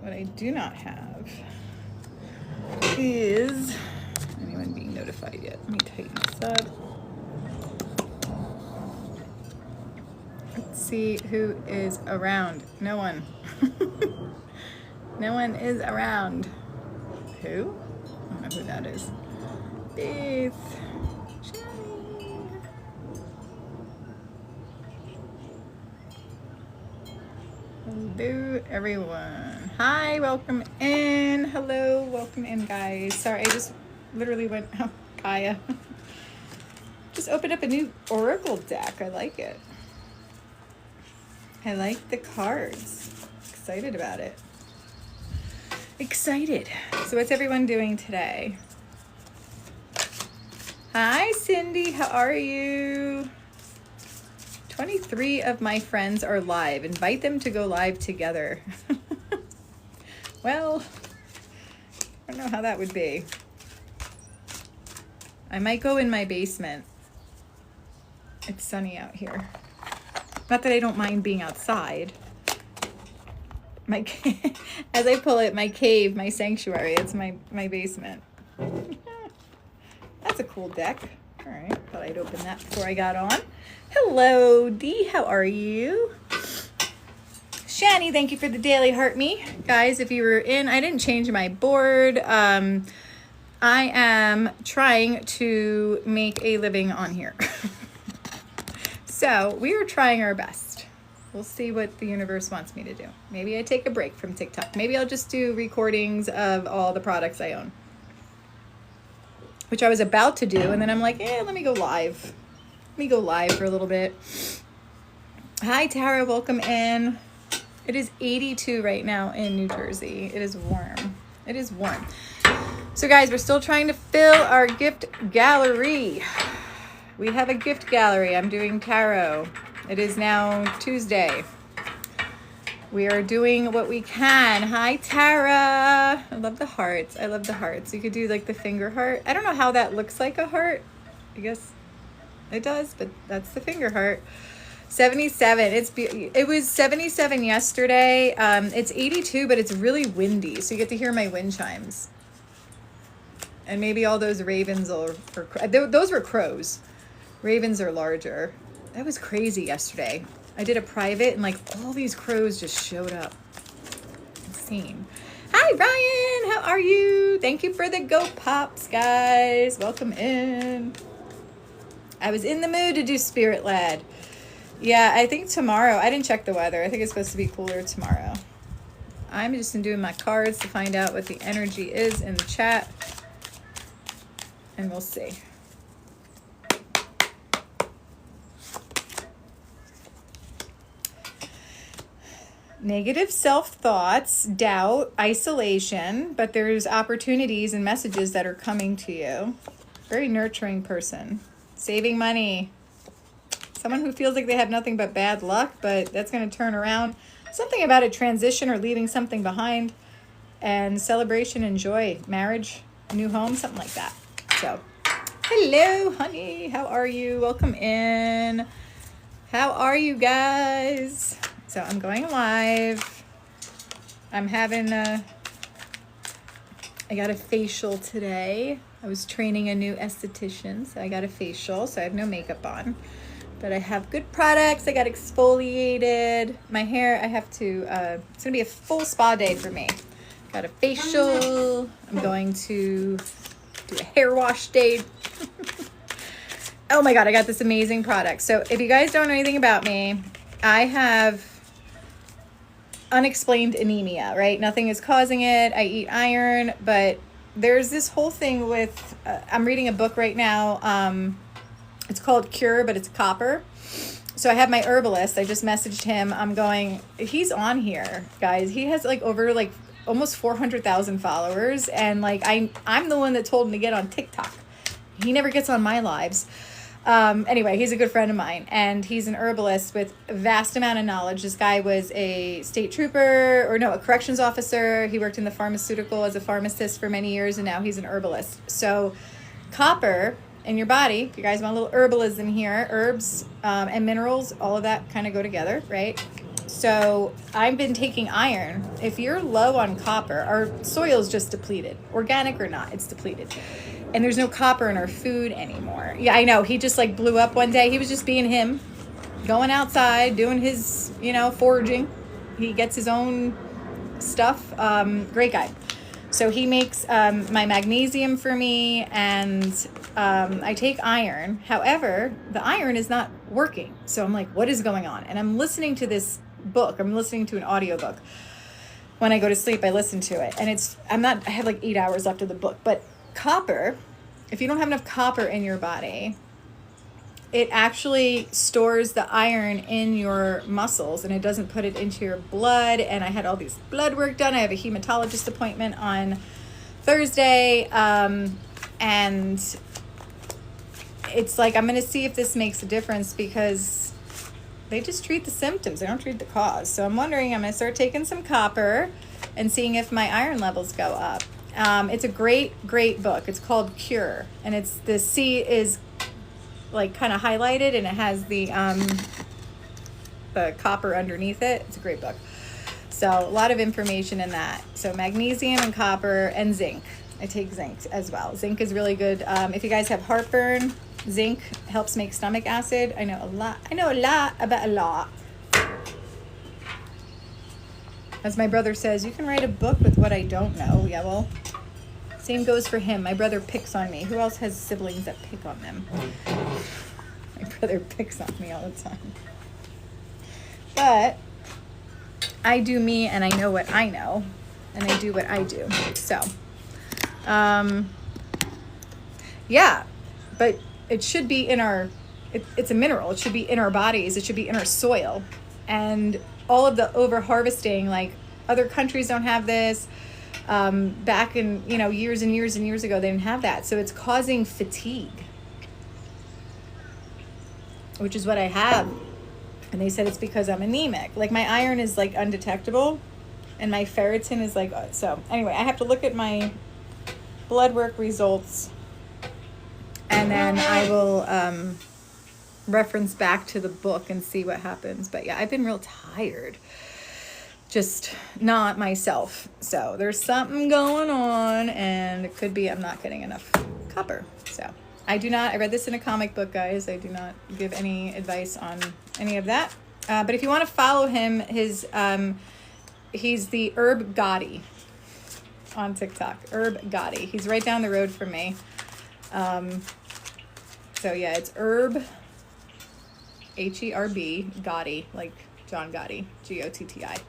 What I do not have is anyone being notified yet. Let me tighten this up. Let's see who is around. No one. No one is around. Who? I don't know who that is. Faith. Jenny. Hello, everyone. Hi, welcome in. Hello, welcome in, guys. Sorry, I just literally went, oh, Kaya. Just opened up a new Oracle deck. I like it. I like the cards. Excited about it. Excited. So what's everyone doing today? Hi, Cindy. How are you? 23 of my friends are live. Invite them to go live together. Well, I don't know how that would be. I might go in my basement. It's sunny out here. Not that I don't mind being outside. My as I pull it, my cave, my sanctuary, it's my basement. That's a cool deck. All right, thought I'd open that before I got on. Hello, Dee, how are you? Shani, thank you for the daily heart me. Guys, if you were in, I didn't change my board. I am trying to make a living on here. So we are trying our best. We'll see what the universe wants me to do. Maybe I take a break from TikTok. Maybe I'll just do recordings of all the products I own, which I was about to do. And then I'm like, let me go live. Let me go live for a little bit. Hi, Tara. Welcome in. It is 82 right now in New Jersey. It is warm. It is warm. So guys, we're still trying to fill our gift gallery. We have a gift gallery. I'm doing tarot. It is now Tuesday. We are doing what we can. Hi, Tara. I love the hearts. I love the hearts. You could do like the finger heart. I don't know how that looks like a heart. I guess it does, but that's the finger heart. 77. It was 77 yesterday. It's 82, but it's really windy, so you get to hear my wind chimes. And maybe all those ravens or those were crows. Ravens are larger. That was crazy yesterday. I did a private and like all these crows just showed up. Insane. Hi, Ryan. How are you? Thank you for the Go Pops, guys. Welcome in. I was in the mood to do Spirit Led. Yeah, I think tomorrow. I didn't check the weather. I think it's supposed to be cooler tomorrow. I'm just doing my cards to find out what the energy is in the chat. And we'll see. Negative self-thoughts, doubt, isolation, but there's opportunities and messages that are coming to you. Very nurturing person. Saving money. Someone who feels like they have nothing but bad luck, but that's going to turn around. Something about a transition or leaving something behind. And celebration and joy. Marriage, new home, something like that. So, hello, honey. How are you? Welcome in. How are you guys? So I'm going live. I'm having I got a facial today. I was training a new esthetician, so I got a facial, so I have no makeup on. But I have good products. I got exfoliated. My hair, I have to, it's going to be a full spa day for me. Got a facial. I'm going to do a hair wash day. Oh my God, I got this amazing product. So if you guys don't know anything about me, I have unexplained anemia, right? Nothing is causing it. I eat iron, but there's this whole thing with, I'm reading a book right now. It's called Cure, but it's copper. So I have my herbalist. I just messaged him. He's on here, guys. He has like over like almost 400,000 followers. And like, I'm the one that told him to get on TikTok. He never gets on my lives. Anyway, he's a good friend of mine, and he's an herbalist with a vast amount of knowledge. This guy was a state trooper, a corrections officer. He worked in the pharmaceutical as a pharmacist for many years, and now he's an herbalist. So copper in your body, if you guys want a little herbalism here, herbs and minerals, all of that kind of go together, right? So I've been taking iron. If you're low on copper, our soil's just depleted. Organic or not, it's depleted. And there's no copper in our food anymore. Yeah, I know. He just like blew up one day. He was just being him, going outside, doing his, foraging. He gets his own stuff. Great guy. So he makes my magnesium for me, and I take iron. However, the iron is not working. So I'm like, what is going on? And I'm listening to this book. I'm listening to an audiobook. When I go to sleep, I listen to it. And I have like 8 hours left of the book. But copper, if you don't have enough copper in your body, it actually stores the iron in your muscles, and it doesn't put it into your blood. And I had all these blood work done. I have a hematologist appointment on Thursday. And it's like, I'm going to see if this makes a difference, because they just treat the symptoms. They don't treat the cause. So I'm wondering, I'm going to start taking some copper and seeing if my iron levels go up. It's a great, great book. It's called Cure. And the C is like kind of highlighted, and it has the copper underneath it. It's a great book. So a lot of information in that. So magnesium and copper and zinc. I take zinc as well. Zinc is really good. If you guys have heartburn, zinc helps make stomach acid. I know a lot about a lot. As my brother says, you can write a book with what I don't know. Yeah, well, same goes for him. My brother picks on me. Who else has siblings that pick on them? My brother picks on me all the time. But I do me, and I know what I know, and I do what I do. So, yeah, but it should be in it's a mineral. It should be in our bodies. It should be in our soil. And all of the over harvesting, like other countries don't have this. Back in, years and years and years ago, they didn't have that. So it's causing fatigue, which is what I have. And they said it's because I'm anemic. Like my iron is like undetectable, and my ferritin is like, so anyway, I have to look at my blood work results, and then I will reference back to the book and see what happens. But yeah, I've been real tired. Just not myself. So there's something going on, and it could be I'm not getting enough copper. So I read this in a comic book, guys. I do not give any advice on any of that. But if you want to follow him, he's the Herb Gotti on TikTok. Herb Gotti. He's right down the road from me. So yeah, it's Herb, Herb Gotti, like John Gotti, Gotti.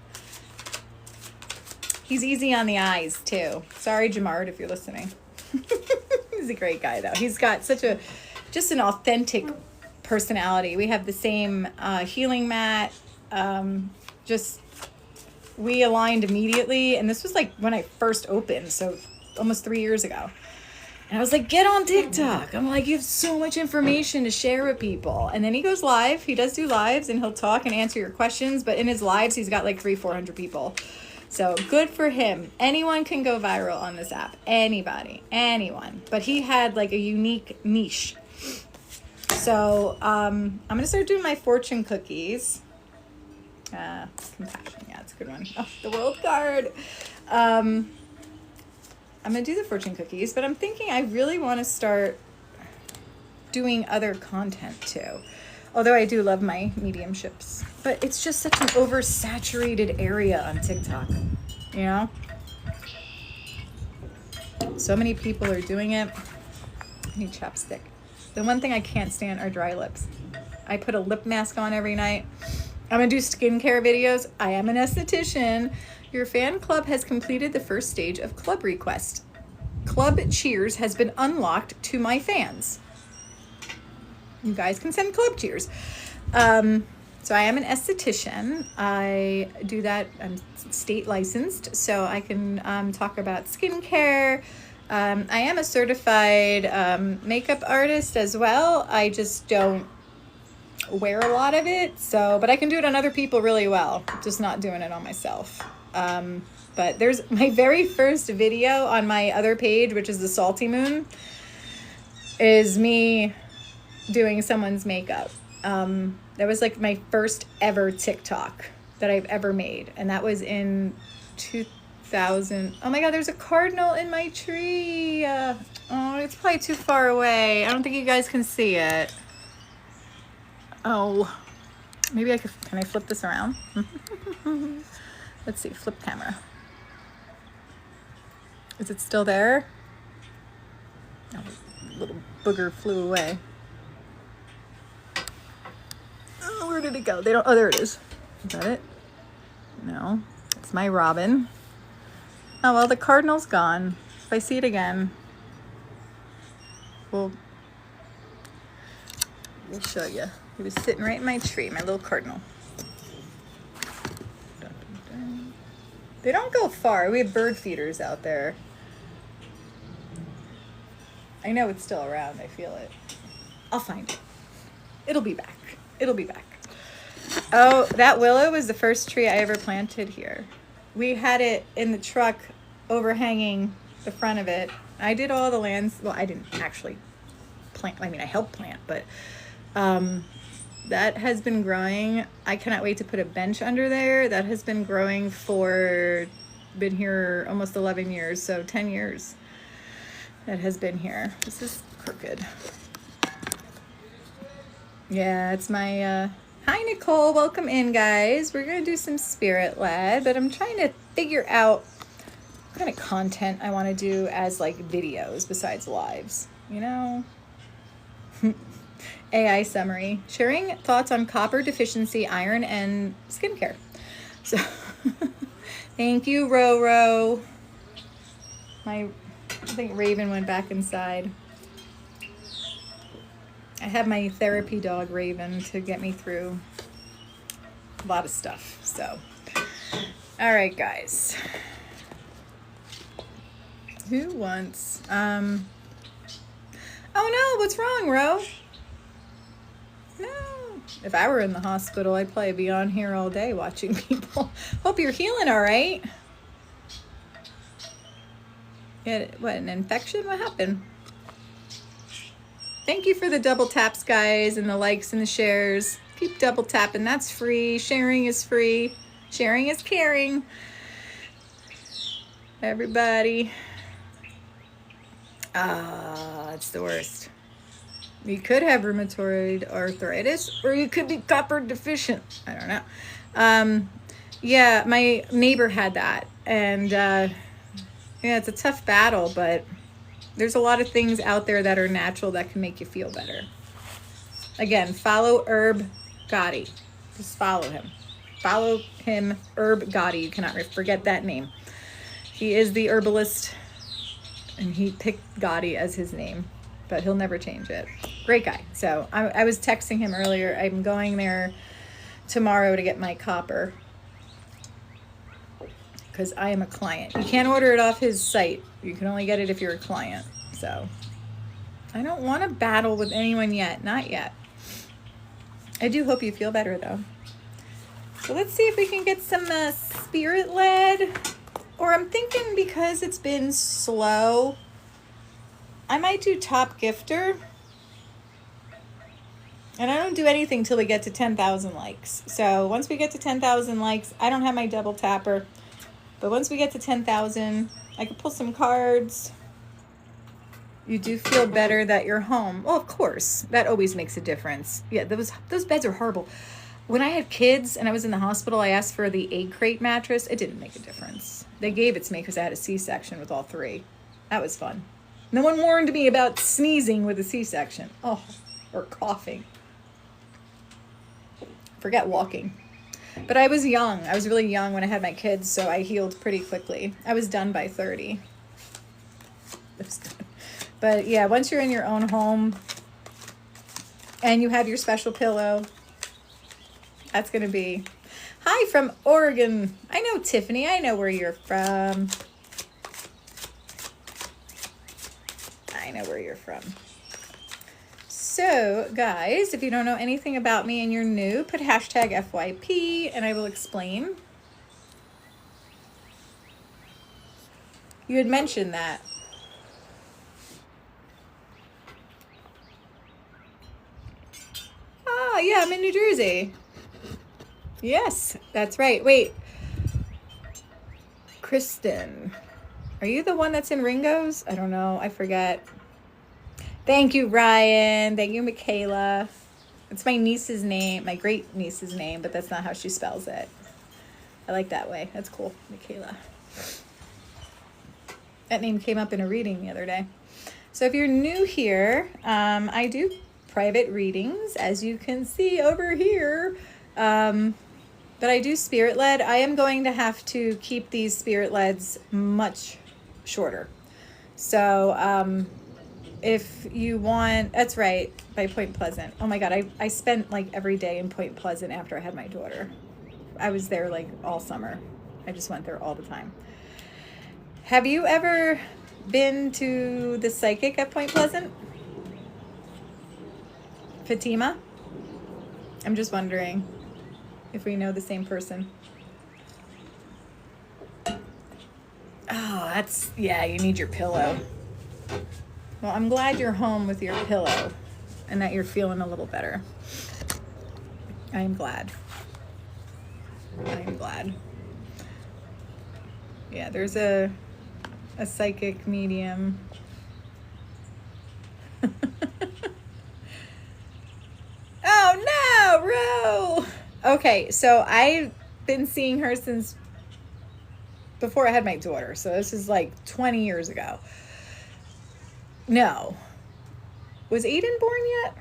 He's easy on the eyes too. Sorry, Jamard, if you're listening. He's a great guy though. He's got just an authentic personality. We have the same healing mat. We aligned immediately, and this was like when I first opened, so almost 3 years ago. And I was like, get on TikTok. I'm like, you have so much information to share with people. And then he goes live. He does do lives, and he'll talk and answer your questions. But in his lives, he's got like 300-400 people. So good for him. Anyone can go viral on this app. Anybody, anyone. But he had like a unique niche. So I'm going to start doing my fortune cookies. Compassion. Yeah, it's a good one. Oh, the world card. I'm going to do the fortune cookies, but I'm thinking I really want to start doing other content too. Although I do love my mediumships, but it's just such an oversaturated area on TikTok, So many people are doing it. I need chapstick. The one thing I can't stand are dry lips. I put a lip mask on every night. I'm going to do skincare videos. I am an esthetician. Your fan club has completed the first stage of club request. Club cheers has been unlocked to my fans. You guys can send club cheers. So I am an esthetician. I do that. I'm state licensed, so I can talk about skincare. I am a certified makeup artist as well. I just don't wear a lot of it. But I can do it on other people really well. Just not doing it on myself. But there's my very first video on my other page, which is the Salty Moon, is me doing someone's makeup. That was like my first ever TikTok. that I've ever made. And that was in 2000. Oh my God, there's a cardinal in my tree. Oh, it's probably too far away. I don't think you guys can see it. Oh, maybe can I flip this around? Let's see, flip camera. Is it still there? Oh, little booger flew away. Oh, where did it go? Oh, there it is. Is that it? No, it's my robin. Oh, well, the cardinal's gone. If I see it again, we'll show you. He was sitting right in my tree, my little cardinal. They don't go far. We have bird feeders out there. I know it's still around. I feel it. I'll find it. It'll be back. It'll be back. Oh, that willow was the first tree I ever planted here. We had it in the truck overhanging the front of it. I did all the lands. Well, I didn't actually plant. I mean, I helped plant, but that has been growing. I cannot wait to put a bench under there. That has been growing been here almost 11 years, so 10 years that has been here. This is crooked. Yeah, it's my, hi Nicole, welcome in guys. We're gonna do some spirit led, but I'm trying to figure out what kind of content I wanna do as like videos besides lives, you know? AI summary, sharing thoughts on copper deficiency, iron, and skincare. So, thank you, Roro. I think Raven went back inside. I have my therapy dog, Raven, to get me through a lot of stuff. So, all right, guys. Who wants, oh no, what's wrong, Ro? No. If I were in the hospital, I'd probably be on here all day watching people. Hope you're healing all right. What, an infection? What happened? Thank you for the double taps, guys, and the likes and the shares. Keep double tapping. That's free. Sharing is free. Sharing is caring. Everybody. It's the worst. You could have rheumatoid arthritis, or you could be copper deficient. I don't know. Yeah, my neighbor had that, and yeah, it's a tough battle, but there's a lot of things out there that are natural that can make you feel better. Again, follow Herb Gotti. Just follow him. Follow him, Herb Gotti. You cannot forget that name. He is the herbalist, and he picked Gotti as his name, but he'll never change it. Great guy. So I was texting him earlier. I'm going there tomorrow to get my copper because I am a client. You can't order it off his site. You can only get it if you're a client. So I don't want to battle with anyone yet. Not yet. I do hope you feel better though. So let's see if we can get some spirit led. Or I'm thinking because it's been slow, I might do top gifter. And I don't do anything till we get to 10,000 likes. So once we get to 10,000 likes, I don't have my double tapper. But once we get to 10,000, I can pull some cards. You do feel better that you're home. Well, of course, that always makes a difference. Yeah, those beds are horrible. When I had kids and I was in the hospital, I asked for the egg crate mattress. It didn't make a difference. They gave it to me because I had a C-section with all three. That was fun. No one warned me about sneezing with a C-section. Oh, or coughing. Forget walking. But I was young. I was really young when I had my kids, so I healed pretty quickly. I was done by 30. But yeah, once you're in your own home and you have your special pillow, that's going to be... Hi from Oregon. I know Tiffany. I know where you're from. I know where you're from. So, guys, if you don't know anything about me and you're new, put hashtag FYP and I will explain. You had mentioned that. Ah, yeah, I'm in New Jersey. Yes, that's right. Wait, Kristen, are you the one that's in Ringo's? I don't know. I forget. Thank you, Ryan. Thank you, Michaela. It's my niece's name, my great niece's name, but that's not how she spells it. I like that way. That's cool, Michaela. That name came up in a reading the other day. So if you're new here, I do private readings, as you can see over here. But I do spirit-led. I am going to have to keep these spirit-leds much shorter. So if you want, that's right, by Point Pleasant. Oh my God, I spent like every day in Point Pleasant after I had my daughter. I was there like all summer. I just went there all the time. Have you ever been to the psychic at Point Pleasant? Fatima? I'm just wondering if we know the same person. Oh, that's, yeah, you need your pillow. Well, I'm glad you're home with your pillow and that you're feeling a little better. I am glad. I am glad. Yeah, there's a psychic medium. Oh no, Ro! Okay, so I've been seeing her since before I had my daughter. So this is like 20 years ago. No. Was Aiden born yet?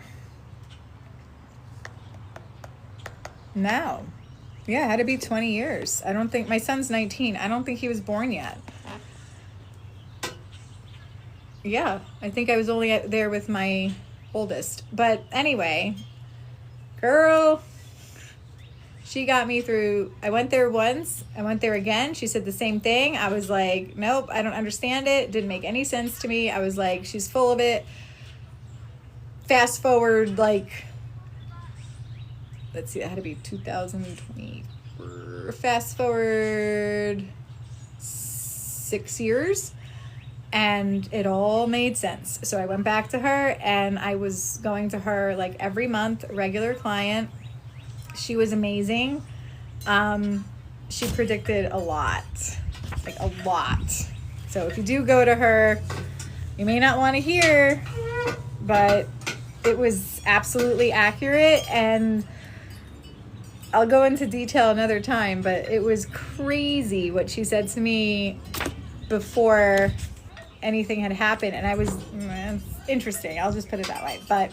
No. Yeah, it had to be 20 years. I don't think, my son's 19. I don't think he was born yet. Yeah, I think I was only there with my oldest. But anyway, girl, she got me through. I went there once. I went there again. She said the same thing. I was like, nope, I don't understand it. Didn't make any sense to me. I was like, she's full of it. Fast forward, like, let's see, it had to be 2020. Fast forward 6 years. And it all made sense. So I went back to her and I was going to her like every month, regular client. She was amazing. She predicted a lot, like a lot. So if you do go to her, you may not want to hear, but it was absolutely accurate. And I'll go into detail another time, but it was crazy what she said to me before anything had happened. And I was, interesting. I'll just put it that way. But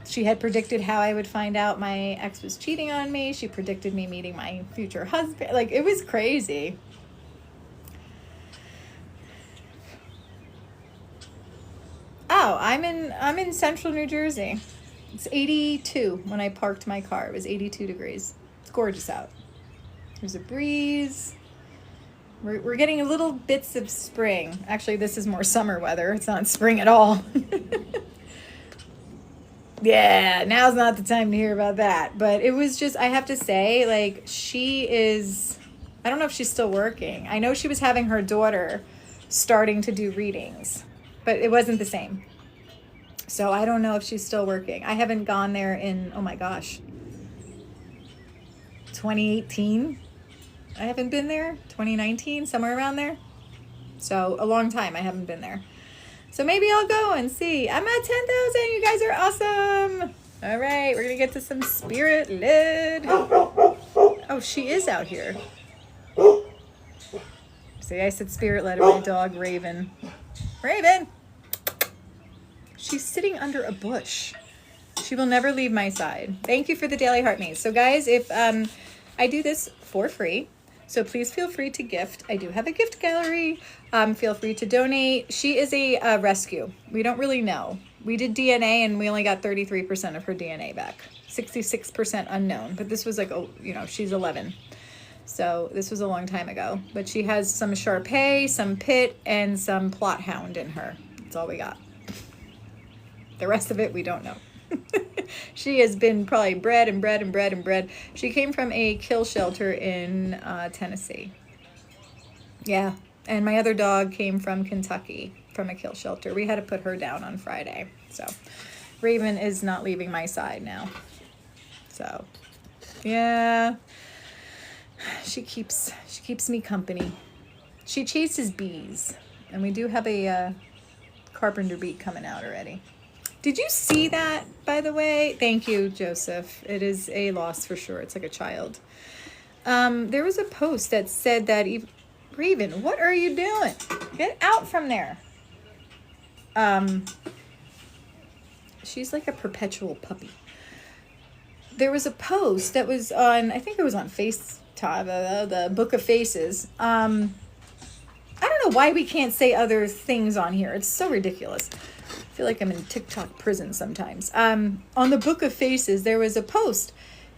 she had predicted how I would find out my ex was cheating on me. She predicted me meeting my future husband. Like, it was crazy. Oh, I'm in central New Jersey. It's 82 when I parked my car. It was 82 degrees. It's gorgeous out. There's a breeze. We're getting a little bits of spring. Actually, this is more summer weather. It's not spring at all. Yeah, now's not the time to hear about that. But it was just, I have to say, like, she is, I don't know if she's still working. I know she was having her daughter starting to do readings, but it wasn't the same. So I don't know if she's still working. I haven't gone there in, oh my gosh, 2018. I haven't been there. 2019, somewhere around there. So a long time I haven't been there. So maybe I'll go and see. I'm at 10,000. You guys are awesome. All right, we're going to get to some spirit lid. Oh, she is out here. See, I said spirit led of my dog, Raven. Raven! She's sitting under a bush. She will never leave my side. Thank you for the daily heart maze. So guys, if I do this for free, so please feel free to gift. I do have a gift gallery. Feel free to donate. She is a rescue. We don't really know. We did DNA and we only got 33% of her DNA back. 66% unknown. But this was like, oh, you know, she's 11. So this was a long time ago. But she has some Shar-Pei, some Pit, and some Plot Hound in her. That's all we got. The rest of it, we don't know. She has been probably bred and bred and bred and bred. She came from a kill shelter in Tennessee. Yeah. And my other dog came from Kentucky from a kill shelter. We had to put her down on Friday. So Raven is not leaving my side now. So Yeah. She keeps me company. She chases bees. And we do have a carpenter bee coming out already. Did you see that, by the way? Thank you, Joseph. It is a loss for sure. It's like a child. There was a post that said that Raven, what are you doing? Get out from there. She's like a perpetual puppy. There was a post that was on, I think it was on FaceTime, the Book of Faces. I don't know why we can't say other things on here. It's so ridiculous. I feel like I'm in TikTok prison sometimes. On the Book of Faces, there was a post,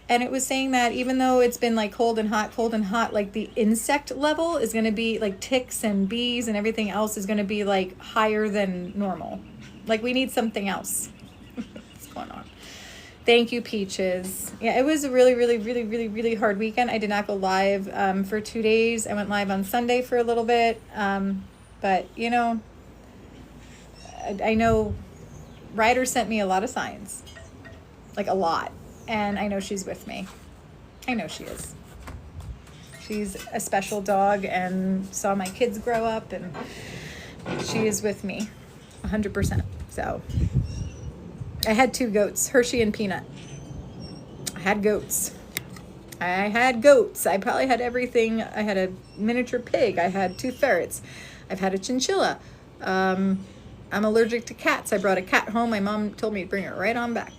and it was saying that even though it's been like cold and hot, like the insect level is going to be like ticks and bees and everything else is going to be like higher than normal. Like we need something else. What's going on? Thank you, Peaches. Yeah, it was a really, really, really, really, really hard weekend. I did not go live for 2 days. I went live on Sunday for a little bit. But, you know, I know Ryder sent me a lot of signs. Like a lot. And I know she's with me. I know she is. She's a special dog and saw my kids grow up, and she is with me 100%. So I had 2 goats, Hershey and Peanut. I had goats. I probably had everything. I had a miniature pig. I had 2 ferrets. I've had a chinchilla. I'm allergic to cats. I brought a cat home. My mom told me to bring it right on back.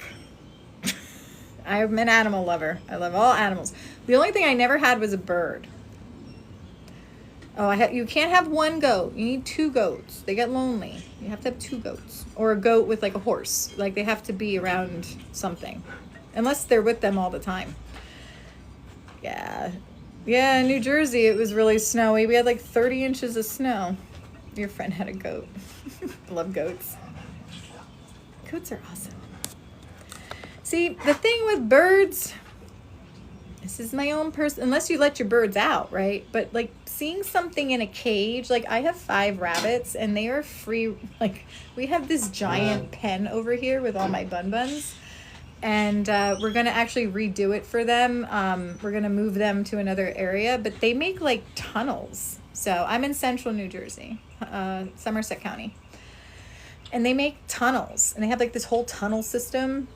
I'm an animal lover. I love all animals. The only thing I never had was a bird. Oh, you can't have 1 goat. You need 2 goats. They get lonely. You have to have 2 goats. Or a goat with like a horse. Like they have to be around something. Unless they're with them all the time. Yeah. Yeah, in New Jersey it was really snowy. We had like 30 inches of snow. Your friend had a goat. I love goats. Goats are awesome. See, the thing with birds, this is my own unless you let your birds out, right? But like seeing something in a cage, like I have 5 rabbits and they are free. Like we have this giant pen over here with all my buns. And we're going to actually redo it for them. We're going to move them to another area, but they make like tunnels. So I'm in central New Jersey, Somerset County. And they make tunnels and they have like this whole tunnel system.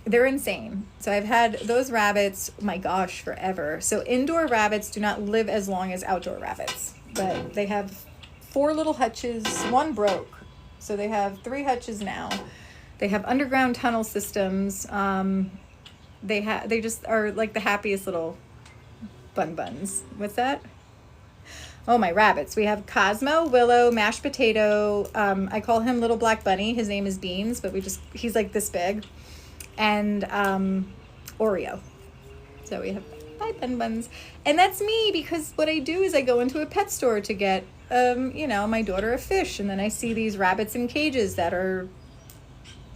They're insane. So I've had those rabbits, my gosh, forever. So indoor rabbits do not live as long as outdoor rabbits, but they have 4 little hutches. 1 broke. So they have 3 hutches now. They have underground tunnel systems. They just are like the happiest little buns. What's that? Oh, my rabbits. We have Cosmo, Willow, Mashed Potato. I call him Little Black Bunny. His name is Beans, but he's like this big. And Oreo. So we have 5 buns. And that's me, because what I do is I go into a pet store to get, my daughter a fish. And then I see these rabbits in cages that are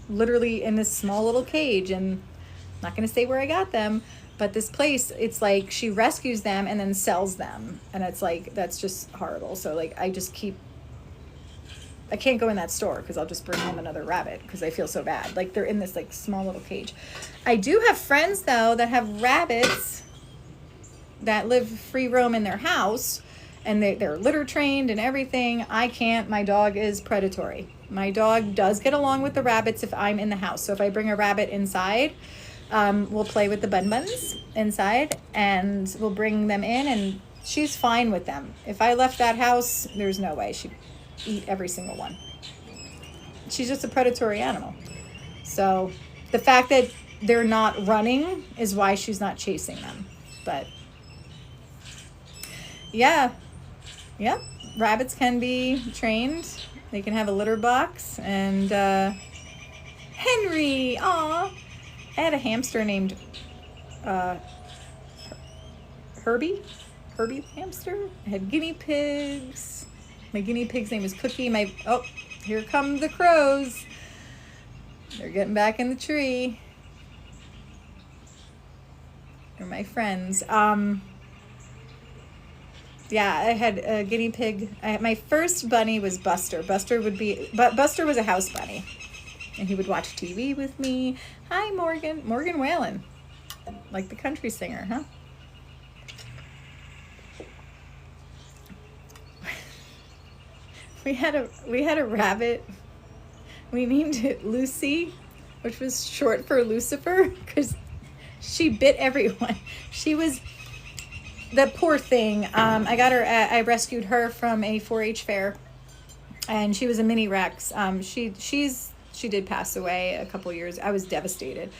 literally in this small little cage. And I'm not going to say where I got them. But this place, it's like she rescues them and then sells them. And it's like, that's just horrible. So like I can't go in that store because I'll just bring home another rabbit because I feel so bad. Like they're in this like small little cage. I do have friends though that have rabbits that live free roam in their house, and they're litter trained and everything. I can't. My dog is predatory. My dog does get along with the rabbits if I'm in the house. So if I bring a rabbit inside, we'll play with the buns inside and we'll bring them in, and she's fine with them. If I left that house, there's no way she'd eat every single one. She's just a predatory animal. So the fact that they're not running is why she's not chasing them. But yeah, rabbits can be trained. They can have a litter box. And Henry, aw, I had a hamster named Herbie the hamster. I had guinea pigs. My guinea pig's name is Cookie. Here come the crows. They're getting back in the tree. They're my friends. Yeah, I had a guinea pig. My first bunny was Buster. Buster was a house bunny. And he would watch TV with me. Hi, Morgan. Morgan Whalen. like the country singer, huh? We had a rabbit. We named it Lucy, which was short for Lucifer, because she bit everyone. She was the poor thing. I rescued her from a 4-H fair, and she was a mini Rex. She did pass away a couple years. I was devastated.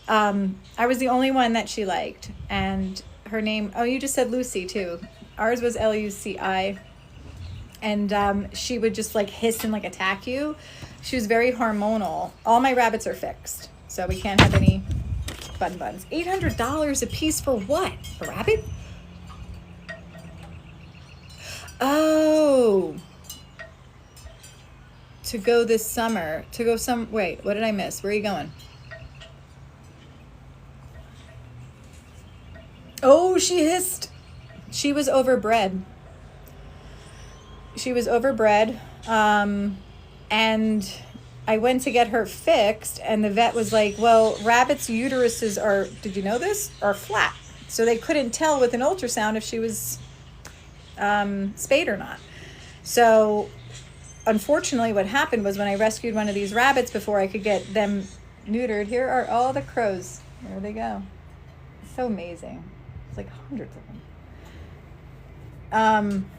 I was the only one that she liked, and her name. Oh, you just said Lucy too. Ours was Luci, and she would just like hiss and like attack you. She was very hormonal. All my rabbits are fixed, so we can't have any buns. $800 a piece for what? A rabbit? Oh. To go this summer. Wait, what did I miss? Where are you going? Oh, she hissed. She was overbred. And I went to get her fixed, and the vet was like, well, rabbits' uteruses are, did you know this? Are flat. So they couldn't tell with an ultrasound if she was spayed or not. So unfortunately what happened was when I rescued one of these rabbits before I could get them neutered, here are all the crows. There they go. It's so amazing. It's like hundreds of them.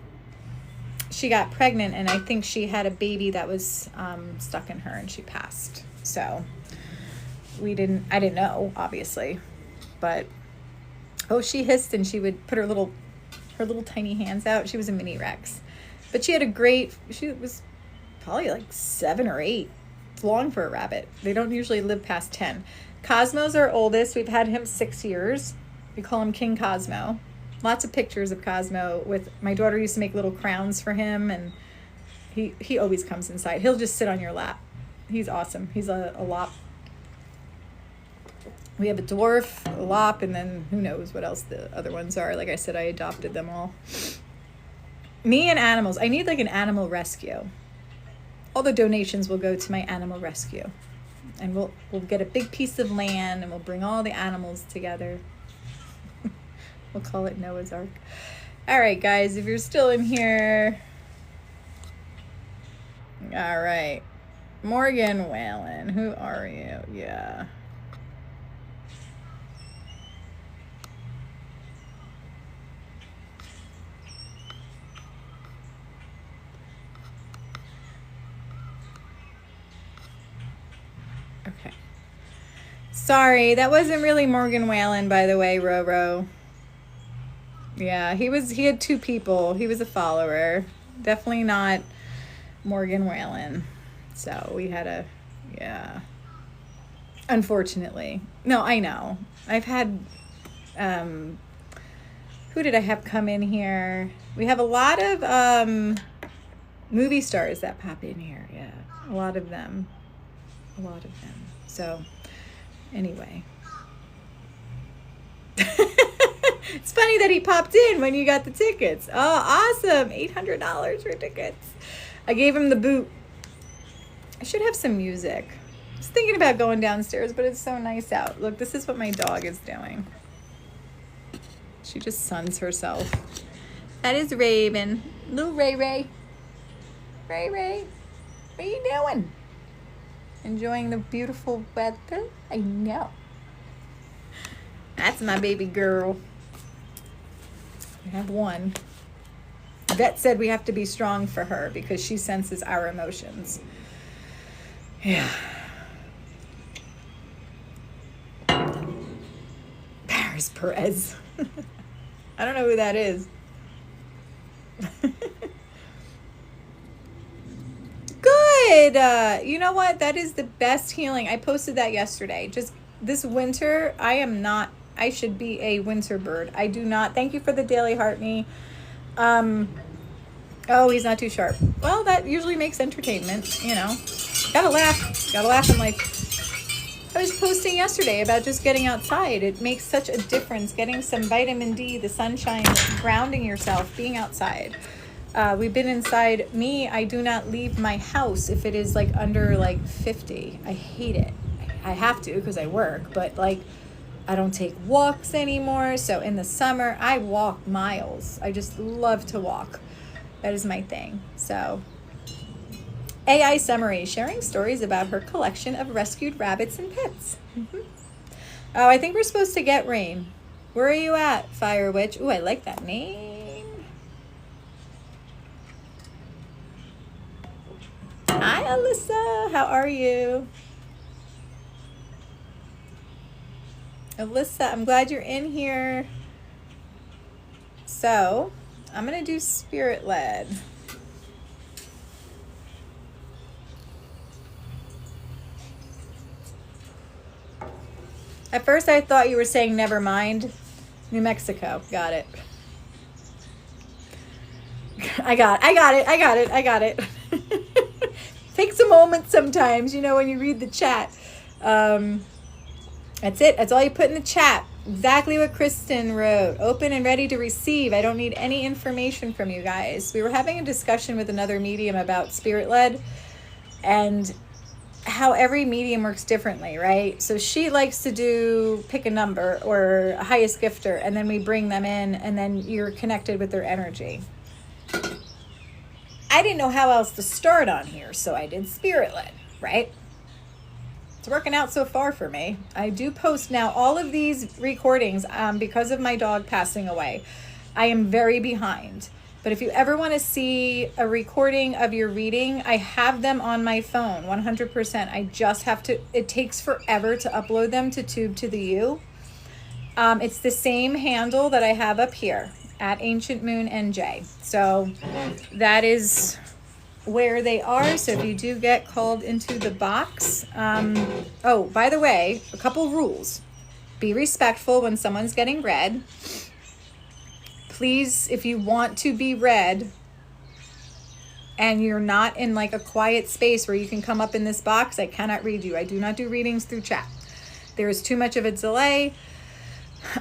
She got pregnant, and I think she had a baby that was stuck in her, and she passed. So I didn't know, obviously, but she hissed, and she would put her little tiny hands out. She was a mini Rex, but she was probably like 7 or 8. It's long for a rabbit. They don't usually live past 10. Cosmo's our oldest. We've had him 6 years. We call him King Cosmo. Lots of pictures of Cosmo. With my daughter used to make little crowns for him, and he always comes inside. He'll just sit on your lap. He's awesome. He's a lop. We have a dwarf, a lop, and then who knows what else the other ones are. Like I said, I adopted them all. Me and animals. I need like an animal rescue. All the donations will go to my animal rescue, and we'll get a big piece of land, and we'll bring all the animals together. We'll call it Noah's Ark. All right, guys, if you're still in here. All right. Morgan Whalen, who are you? Yeah. Okay. Sorry, that wasn't really Morgan Whalen, by the way, Roro. Yeah, he had 2 people. He was a follower. Definitely not Morgan Whalen. So we had unfortunately. No, I know. I've had, who did I have come in here? We have a lot of movie stars that pop in here. Yeah, a lot of them. So anyway. It's funny that he popped in when you got the tickets. Oh, awesome. $800 for tickets. I gave him the boot. I should have some music. I was thinking about going downstairs, but it's so nice out. Look, this is what my dog is doing. She just suns herself. That is Raven. Little Ray Ray. Ray Ray. What are you doing? Enjoying the beautiful weather? I know. That's my baby girl. We have one. Vet said we have to be strong for her because she senses our emotions. Yeah. Paris Perez. I don't know who that is. Good. You know what? That is the best healing. I posted that yesterday. Just this winter, I should be a winter bird. I do not. Thank you for the daily heart me. Oh, he's not too sharp. Well, that usually makes entertainment, you know. Gotta laugh in life. I was posting yesterday about just getting outside. It makes such a difference. Getting some vitamin D, the sunshine, grounding yourself, being outside. We've been inside. I do not leave my house if it is like under like 50. I hate it. I have to because I work, but like I don't take walks anymore. So in the summer, I walk miles. I just love to walk. That is my thing. So AI summary, sharing stories about her collection of rescued rabbits and pets. Oh, I think we're supposed to get rain. Where are you at, Fire Witch? Ooh, I like that name. Hi, Alyssa. How are you? Alyssa, I'm glad you're in here. So, I'm going to do spirit led. At first, I thought you were saying never mind. New Mexico. Got it. I got it. Takes a moment sometimes, you know, when you read the chat. That's it. That's all you put in the chat. Exactly what Kristen wrote. Open and ready to receive. I don't need any information from you guys. We were having a discussion with another medium about spirit-led and how every medium works differently, right? So she likes to do pick a number or a highest gifter, and then we bring them in, and then you're connected with their energy. I didn't know how else to start on here, so I did spirit-led, right? It's working out so far for me. I do post now all of these recordings because of my dog passing away. I am very behind. But if you ever want to see a recording of your reading, I have them on my phone, 100%. I just have to, it takes forever to upload them to Tube to the U. It's the same handle that I have up here at Ancient Moon NJ. So that is where they are. So if you do get called into the box, oh, by the way, a couple rules. Be respectful when someone's getting read. Please, if you want to be read and you're not in like a quiet space where you can come up in this box, I cannot read you. I do not do readings through chat. There is too much of a delay,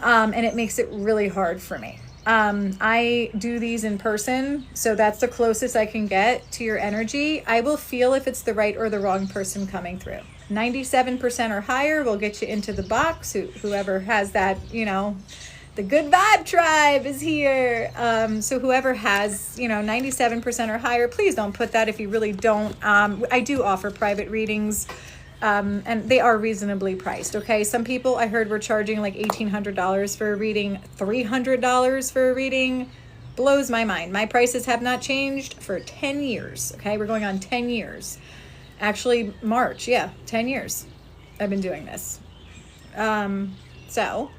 and it makes it really hard for me. I do these in person, so that's the closest I can get to your energy. I will feel if it's the right or the wrong person coming through. 97% or higher will get you into the box. Whoever has that, you know, the good vibe tribe is here. So whoever has, you know, 97% or higher, please don't put that if you really don't. I do offer private readings, and they are reasonably priced, okay? Some people I heard were charging like $1,800 for a reading, $300 for a reading. Blows my mind. My prices have not changed for 10 years, okay? We're going on 10 years. Actually, March, yeah, 10 years I've been doing this. So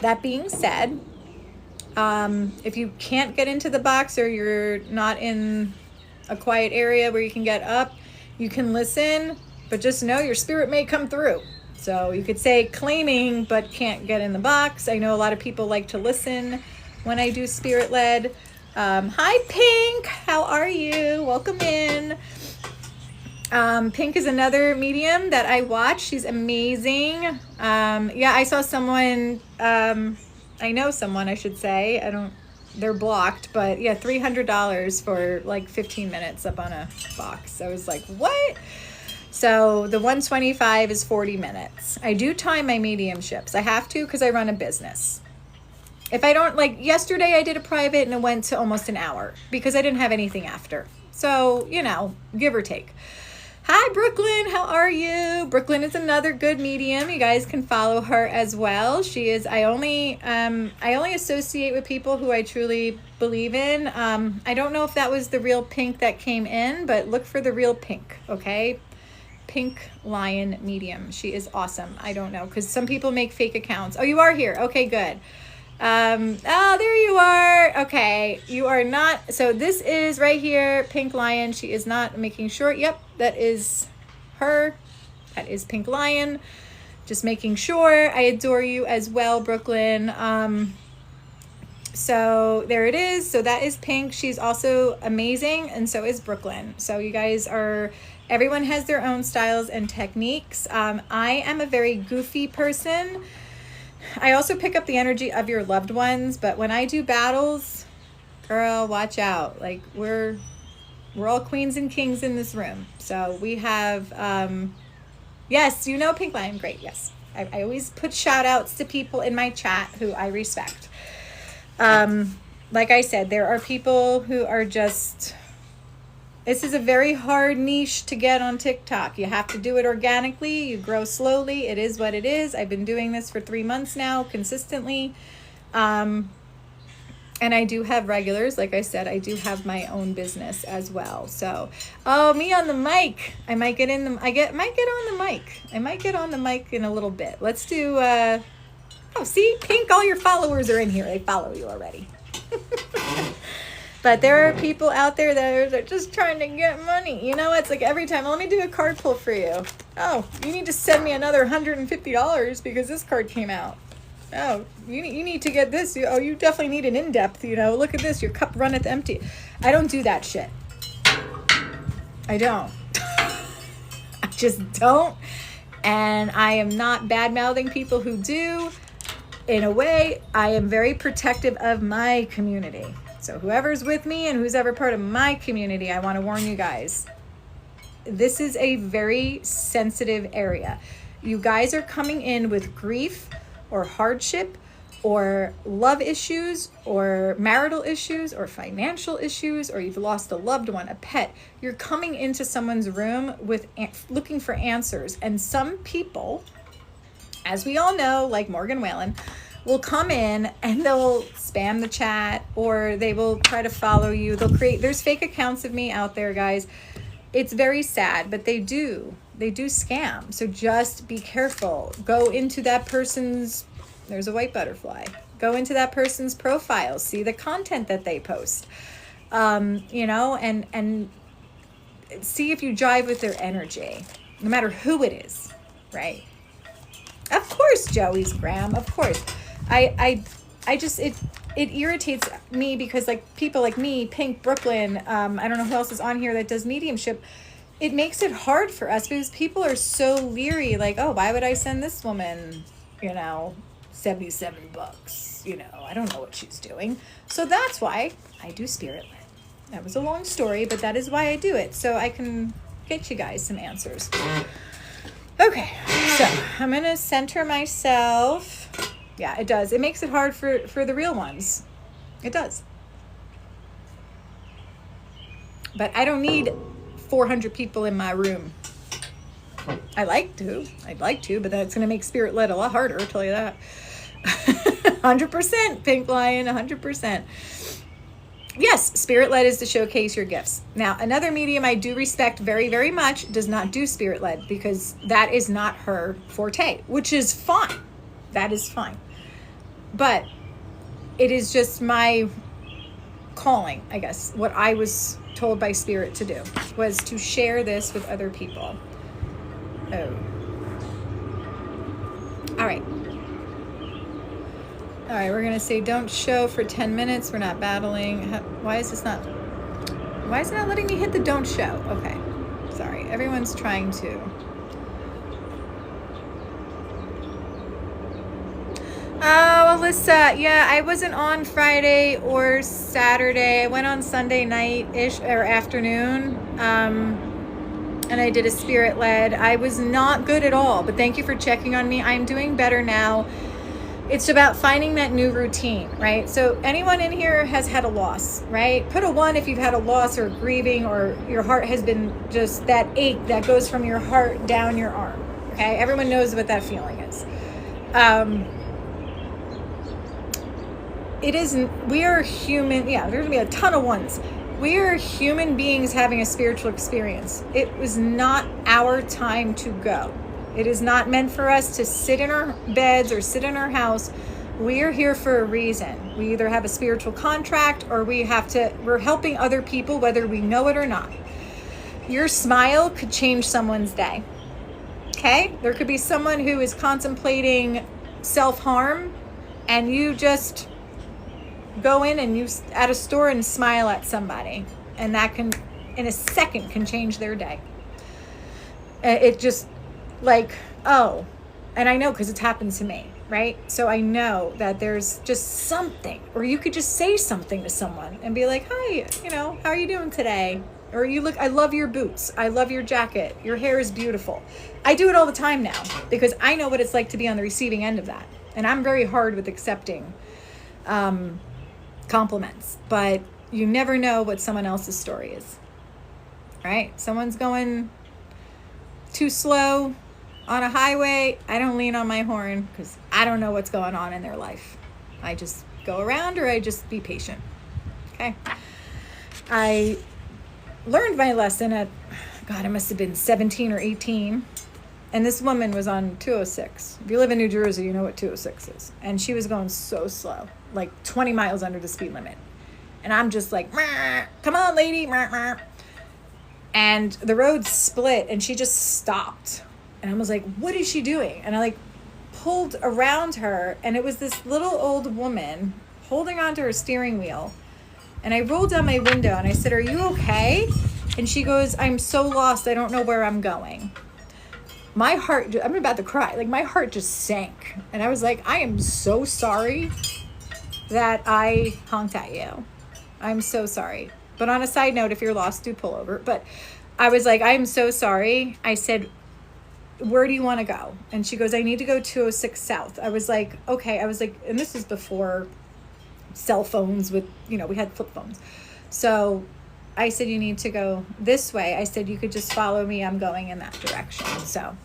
that being said, if you can't get into the box or you're not in a quiet area where you can get up, you can listen, but just know your spirit may come through. So you could say claiming, but can't get in the box. I know a lot of people like to listen when I do spirit-led. Hi, Pink. How are you? Welcome in. Pink is another medium that I watch. She's amazing. Yeah, I saw someone, I know someone, I should say. They're blocked, but yeah, $300 for like 15 minutes up on a box. I was like, what? So the 125 is 40 minutes. I do time my mediumships. I have to because I run a business. If I don't, like yesterday I did a private and it went to almost an hour because I didn't have anything after. So, you know, give or take. Hi, Brooklyn. How are you? Brooklyn is another good medium. You guys can follow her as well. She is, I only associate with people who I truly believe in. I don't know if that was the real Pink that came in, but look for the real Pink, okay? Pink Lion medium. She is awesome. I don't know, because some people make fake accounts. Oh, you are here. Okay, good. Oh, there you are. Okay, you are not. So this is right here, Pink Lion. She is not, making sure. Yep, that is her. That is Pink Lion. Just making sure. I adore you as well, Brooklyn. So there it is. So that is Pink. She's also amazing, and so is Brooklyn. So you guys are, everyone has their own styles and techniques. I am a very goofy person. I also pick up the energy of your loved ones, but when I do battles, girl, watch out. Like we're all queens and kings in this room. So we have, yes, you know Pink Lion, great, yes. I always put shout outs to people in my chat who I respect. Like I said, there are people who are just, this is a very hard niche to get on TikTok. You have to do it organically. You grow slowly. It is what it is. I've been doing this for 3 months now consistently. And I do have regulars. Like I said, I do have my own business as well. So, oh, me on the mic. I might get on the mic. I might get on the mic in a little bit. Let's do, oh, see, Pink, all your followers are in here. They follow you already. But there are people out there that are just trying to get money. You know, it's like every time, let me do a card pull for you. Oh, you need to send me another $150 because this card came out. Oh, you need to get this. Oh, you definitely need an in-depth, you know. Look at this. Your cup runneth empty. I don't do that shit. I don't. I just don't. And I am not bad-mouthing people who do. In a way, I am very protective of my community. So whoever's with me and who's ever part of my community, I want to warn you guys. This is a very sensitive area. You guys are coming in with grief or hardship or love issues or marital issues or financial issues, or you've lost a loved one, a pet. You're coming into someone's room with looking for answers. And some people, as we all know, like Morgan Whalen, will come in and they'll spam the chat, or they will try to follow you. There's fake accounts of me out there, guys. It's very sad, but they do scam. So just be careful. Go into that person's, there's a white butterfly. Go into that person's profile, see the content that they post, you know, and see if you jive with their energy, no matter who it is, right? Of course, Joey's Graham, of course. I just, it irritates me because like people like me, Pink, Brooklyn, I don't know who else is on here that does mediumship. It makes it hard for us because people are so leery, like, oh, why would I send this woman, you know, $77? You know, I don't know what she's doing. So that's why I do spirit led. That was a long story, but that is why I do it. So I can get you guys some answers. Okay, so I'm going to center myself. Yeah, it does. It makes it hard for the real ones. It does. But I don't need 400 people in my room. I'd like to, but that's going to make spirit led a lot harder, I'll tell you that. 100%, Pink Lion, 100%. Yes, spirit led is to showcase your gifts. Now, another medium I do respect very, very much does not do spirit led because that is not her forte, which is fine. That is fine. But it is just my calling, I guess. What I was told by spirit to do was to share this with other people. Oh. All right. All right, we're going to say don't show for 10 minutes. We're not battling. Why is it not letting me hit the don't show? Okay. Sorry. Everyone's trying to. Oh, Alyssa. Yeah, I wasn't on Friday or Saturday. I went on Sunday night-ish or afternoon. And I did a spirit led. I was not good at all, but thank you for checking on me. I'm doing better now. It's about finding that new routine, right? So anyone in here has had a loss, right? Put a 1 if you've had a loss or grieving, or your heart has been just that ache that goes from your heart down your arm, okay? Everyone knows what that feeling is. We are human. Yeah, there's gonna be a ton of 1s. We are human beings having a spiritual experience. It was not our time to go. It is not meant for us to sit in our beds or sit in our house. We are here for a reason. We either have a spiritual contract or we're helping other people, whether we know it or not. Your smile could change someone's day. Okay? There could be someone who is contemplating self-harm and you just go in and you at a store and smile at somebody, and that can in a second can change their day. It just like, oh, and I know because it's happened to me, right? So I know that there's just something, or you could just say something to someone and be like, hi, you know, how are you doing today? Or I love your boots. I love your jacket. Your hair is beautiful. I do it all the time now because I know what it's like to be on the receiving end of that. And I'm very hard with accepting compliments, but you never know what someone else's story is, right? Someone's going too slow on a highway. I don't lean on my horn because I don't know what's going on in their life. I just go around, or I just be patient. Okay. I learned my lesson at, God, I must have been 17 or 18. And this woman was on 206. If you live in New Jersey, you know what 206 is. And she was going so slow, like 20 miles under the speed limit. And I'm just like, come on, lady. And the road split and she just stopped. And I was like, what is she doing? And I like pulled around her, and it was this little old woman holding onto her steering wheel. And I rolled down my window and I said, are you okay? And she goes, I'm so lost. I don't know where I'm going. My heart, I'm about to cry. Like, my heart just sank. And I was like, I am so sorry that I honked at you. I'm so sorry. But on a side note, if you're lost, do pull over. But I was like, I'm so sorry. I said, where do you want to go? And she goes, I need to go 206 South. I was like, okay. I was like, and this is before cell phones with, we had flip phones. So I said, you need to go this way. I said, you could just follow me. I'm going in that direction. So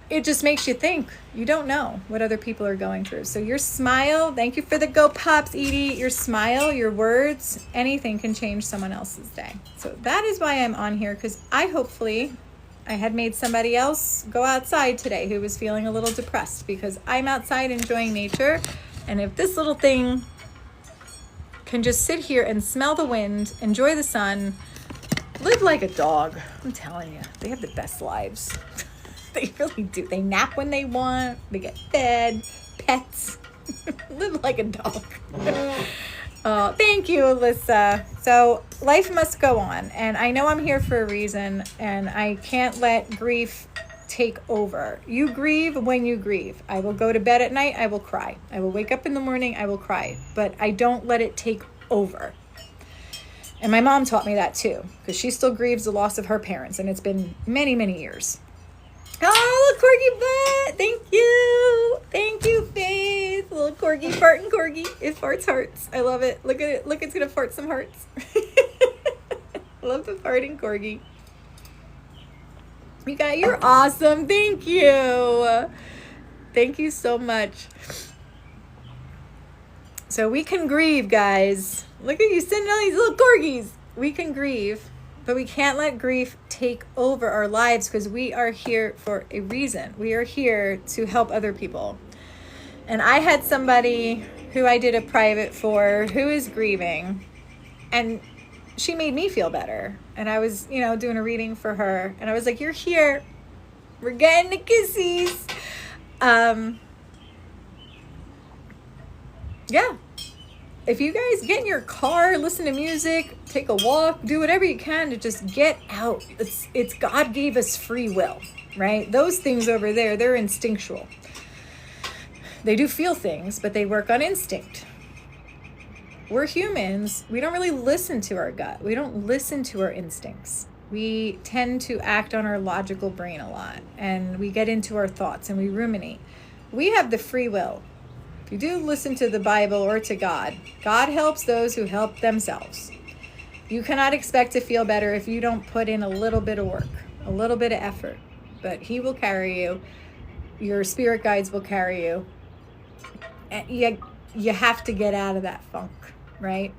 it just makes you think. You don't know what other people are going through. So your smile, thank you for the Go Pops, Edie. Your smile, your words, anything can change someone else's day. So that is why I'm on here, because I had made somebody else go outside today who was feeling a little depressed, because I'm outside enjoying nature. And if this little thing can just sit here and smell the wind, enjoy the sun, live like a dog, I'm telling you, they have the best lives. They really do. They nap when they want. They get fed, pets. Live like a dog. Thank you, Alyssa. So life must go on. And I know I'm here for a reason. And I can't let grief take over. You grieve when you grieve. I will go to bed at night. I will cry. I will wake up in the morning. I will cry. But I don't let it take over. And my mom taught me that too, because she still grieves the loss of her parents. And it's been many, many years. Oh, corgi butt. Thank you. Thank you, Faith. Little corgi, farting corgi. It farts hearts. I love it. Look at it. Look, it's going to fart some hearts. Love the farting corgi. You're awesome. Thank you. Thank you so much. So we can grieve, guys. Look at you sending all these little corgis. We can grieve. But we can't let grief take over our lives, because we are here for a reason. We are here to help other people. And I had somebody who I did a private for who is grieving, and she made me feel better. And I was, doing a reading for her, and I was like, you're here. We're getting the kissies. Yeah. If you guys get in your car, listen to music, take a walk, do whatever you can to just get out. It's God gave us free will, right? Those things over there, they're instinctual. They do feel things, but they work on instinct. We're humans. We don't really listen to our gut. We don't listen to our instincts. We tend to act on our logical brain a lot, and we get into our thoughts and we ruminate. We have the free will. If you do listen to the Bible or to God, God helps those who help themselves. You cannot expect to feel better if you don't put in a little bit of work, a little bit of effort. But He will carry you. Your spirit guides will carry you. And you have to get out of that funk, right?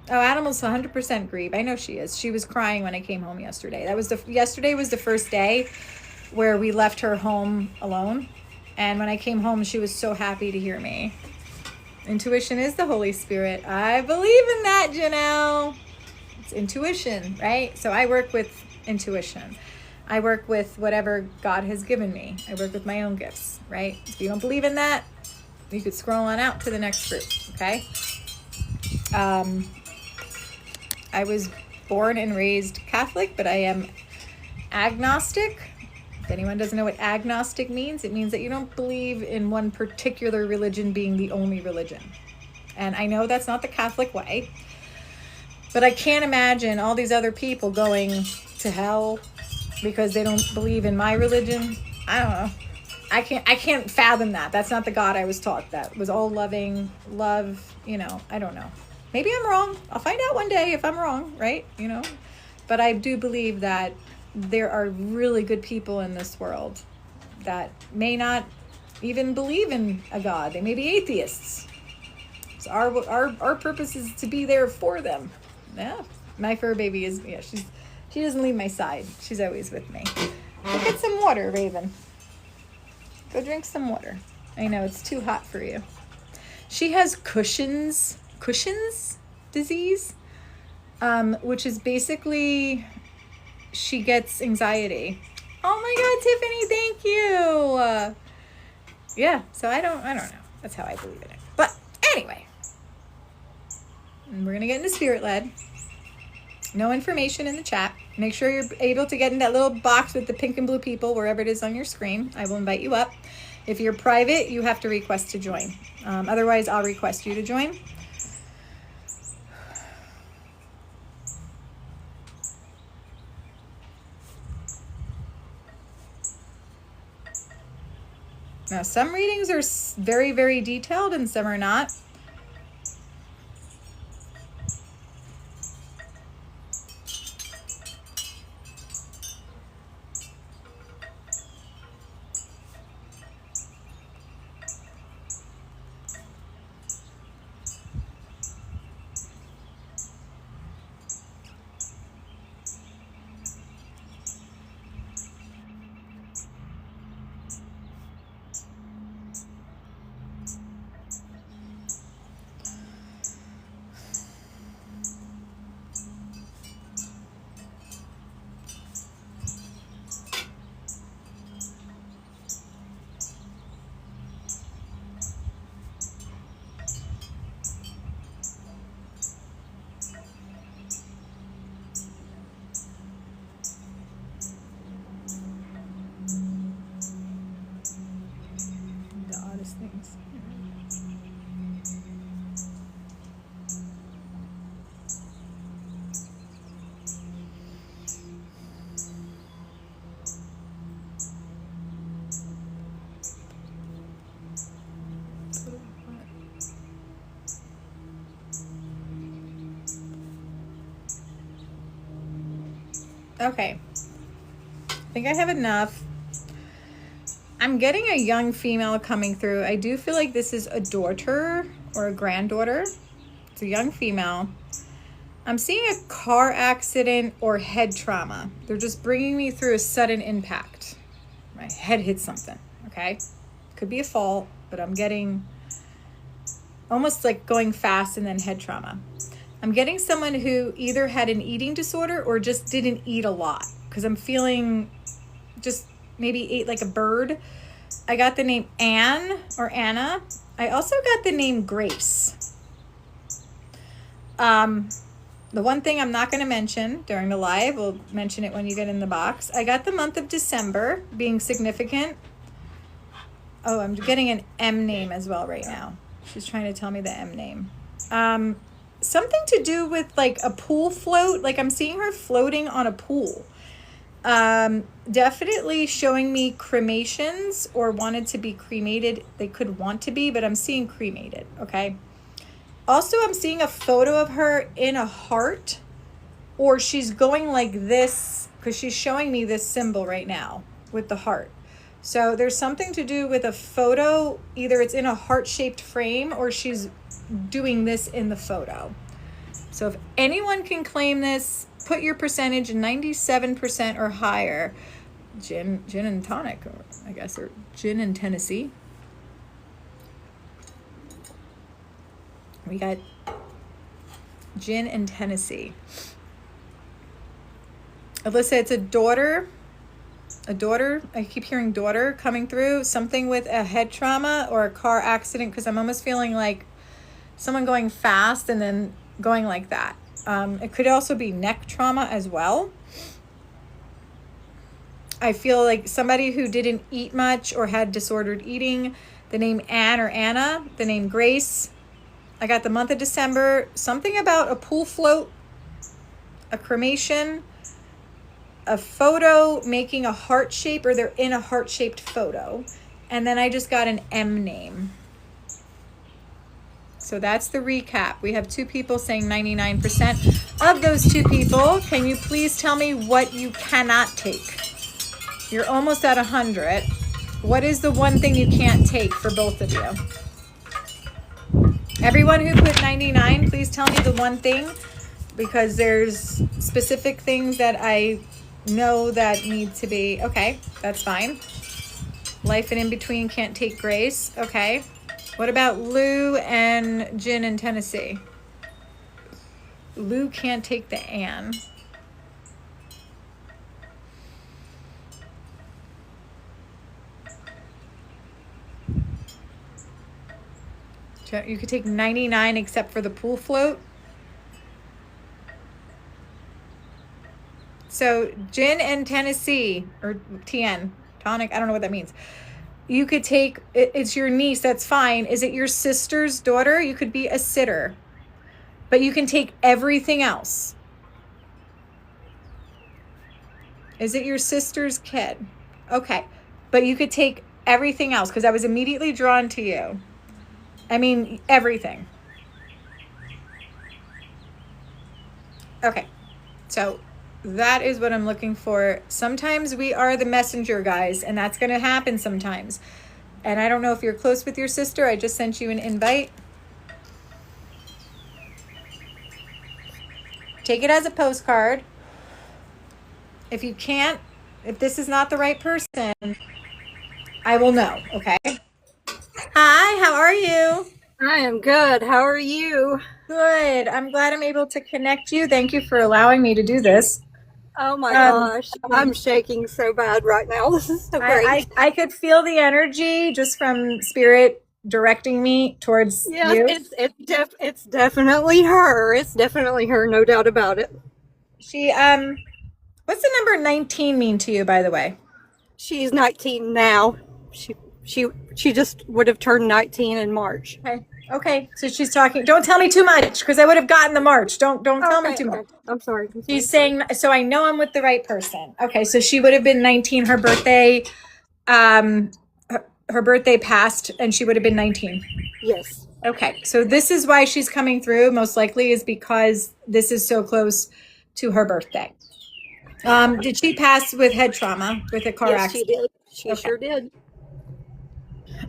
Oh, Animal's 100% grieve. I know she is. She was crying when I came home yesterday. Yesterday was the first day where we left her home alone. And when I came home, she was so happy to hear me. Intuition is the Holy Spirit. I believe in that, Janelle. It's intuition, right? So I work with intuition. I work with whatever God has given me. I work with my own gifts, right? If you don't believe in that, you could scroll on out to the next group, okay? I was born and raised Catholic, but I am agnostic. If anyone doesn't know what agnostic means, it means that you don't believe in one particular religion being the only religion. And I know that's not the Catholic way, But I can't imagine all these other people going to hell because they don't believe in my religion. I don't know. I can't fathom that. That's not the God I was taught. That was all loving, love, you know, I don't know. Maybe I'm wrong. I'll find out one day if I'm wrong, right? You know, but I do believe that there are really good people in this world that may not even believe in a God. They may be atheists. So our purpose is to be there for them. Yeah. My fur baby is, yeah, she doesn't leave my side. She's always with me. Go get some water, Raven. Go drink some water. I know it's too hot for you. She has Cushing's disease, which is basically she gets anxiety. Oh my God, Tiffany, thank you. Yeah, so I don't know. That's how I believe in it. But anyway, we're gonna get into spirit led. No information in the chat. Make sure you're able to get in that little box with the pink and blue people, wherever it is on your screen. I will invite you up. If you're private, you have to request to join. Otherwise, I'll request you to join. Now, some readings are very, very detailed and some are not. Things. Okay, I think I have enough. I'm getting a young female coming through. I do feel like this is a daughter or a granddaughter. It's a young female. I'm seeing a car accident or head trauma. They're just bringing me through a sudden impact. My head hit something, okay? Could be a fall, but I'm getting almost like going fast and then head trauma. I'm getting someone who either had an eating disorder or just didn't eat a lot, because I'm feeling just maybe ate like a bird. I got the name Anne or Anna. I also got the name Grace. The one thing I'm not going to mention during the live, we'll mention it when you get in the box. I got the month of December being significant. Oh, I'm getting an M name as well right now. She's trying to tell me the M name. Something to do with like a pool float. Like I'm seeing her floating on a pool. Definitely showing me cremations or wanted to be cremated. They could want to be, but I'm seeing cremated. Okay. Also, I'm seeing a photo of her in a heart, or she's going like this because she's showing me this symbol right now with the heart. So there's something to do with a photo. Either it's in a heart-shaped frame or she's doing this in the photo. So if anyone can claim this, put your percentage 97% or higher. Gin and tonic, I guess, or gin and Tennessee. We got gin and Tennessee. Alyssa, it's a daughter. A daughter. I keep hearing daughter coming through. Something with a head trauma or a car accident, because I'm almost feeling like someone going fast and then going like that. It could also be neck trauma as well. I feel like somebody who didn't eat much or had disordered eating. The name Anne or Anna. The name Grace. I got the month of December. Something about a pool float a cremation, a photo making a heart shape, or they're in a heart-shaped photo. And then I just got an M name. So that's the recap. We have 2 people saying 99%. Of those 2 people, can you please tell me what you cannot take? You're almost at 100. What is the one thing you can't take for both of you? Everyone who put 99, please tell me the one thing, because there's specific things that I know that need to be. Okay, that's fine. Life and in between, can't take grace. Okay. What about Lou and Jen in Tennessee? Lou can't take the Ann. You could take 99 except for the pool float. So Jen and Tennessee, or TN, tonic, I don't know what that means. You could take, it's your niece, that's fine. Is it your sister's daughter? You could be a sitter. But you can take everything else. Is it your sister's kid? Okay. But you could take everything else, because I was immediately drawn to you. I mean, everything. Okay. So that is what I'm looking for. Sometimes we are the messenger, guys, and that's going to happen sometimes. And I don't know if you're close with your sister. I just sent you an invite. Take it as a postcard. If you can't, if this is not the right person, I will know, okay? Hi, how are you? I am good. How are you? Good. I'm glad I'm able to connect you. Thank you for allowing me to do this. Oh my gosh, I'm shaking so bad right now. This is so great. I could feel the energy just from spirit directing me towards Yeah, you. it's definitely her. It's definitely her, no doubt about it. She what's the number 19 mean to you, by the way? She's 19 now. She just would have turned 19 in March. Okay. So she's talking. Don't tell me too much, because I would have gotten the March. Don't tell me too much. I'm sorry. She's saying, so I know I'm with the right person. Okay, so she would have been 19. Her birthday, her birthday passed, and she would have been 19. Yes. Okay, so this is why she's coming through. Most likely is because this is so close to her birthday. Did she pass with head trauma, with a car accident? She did. She sure did.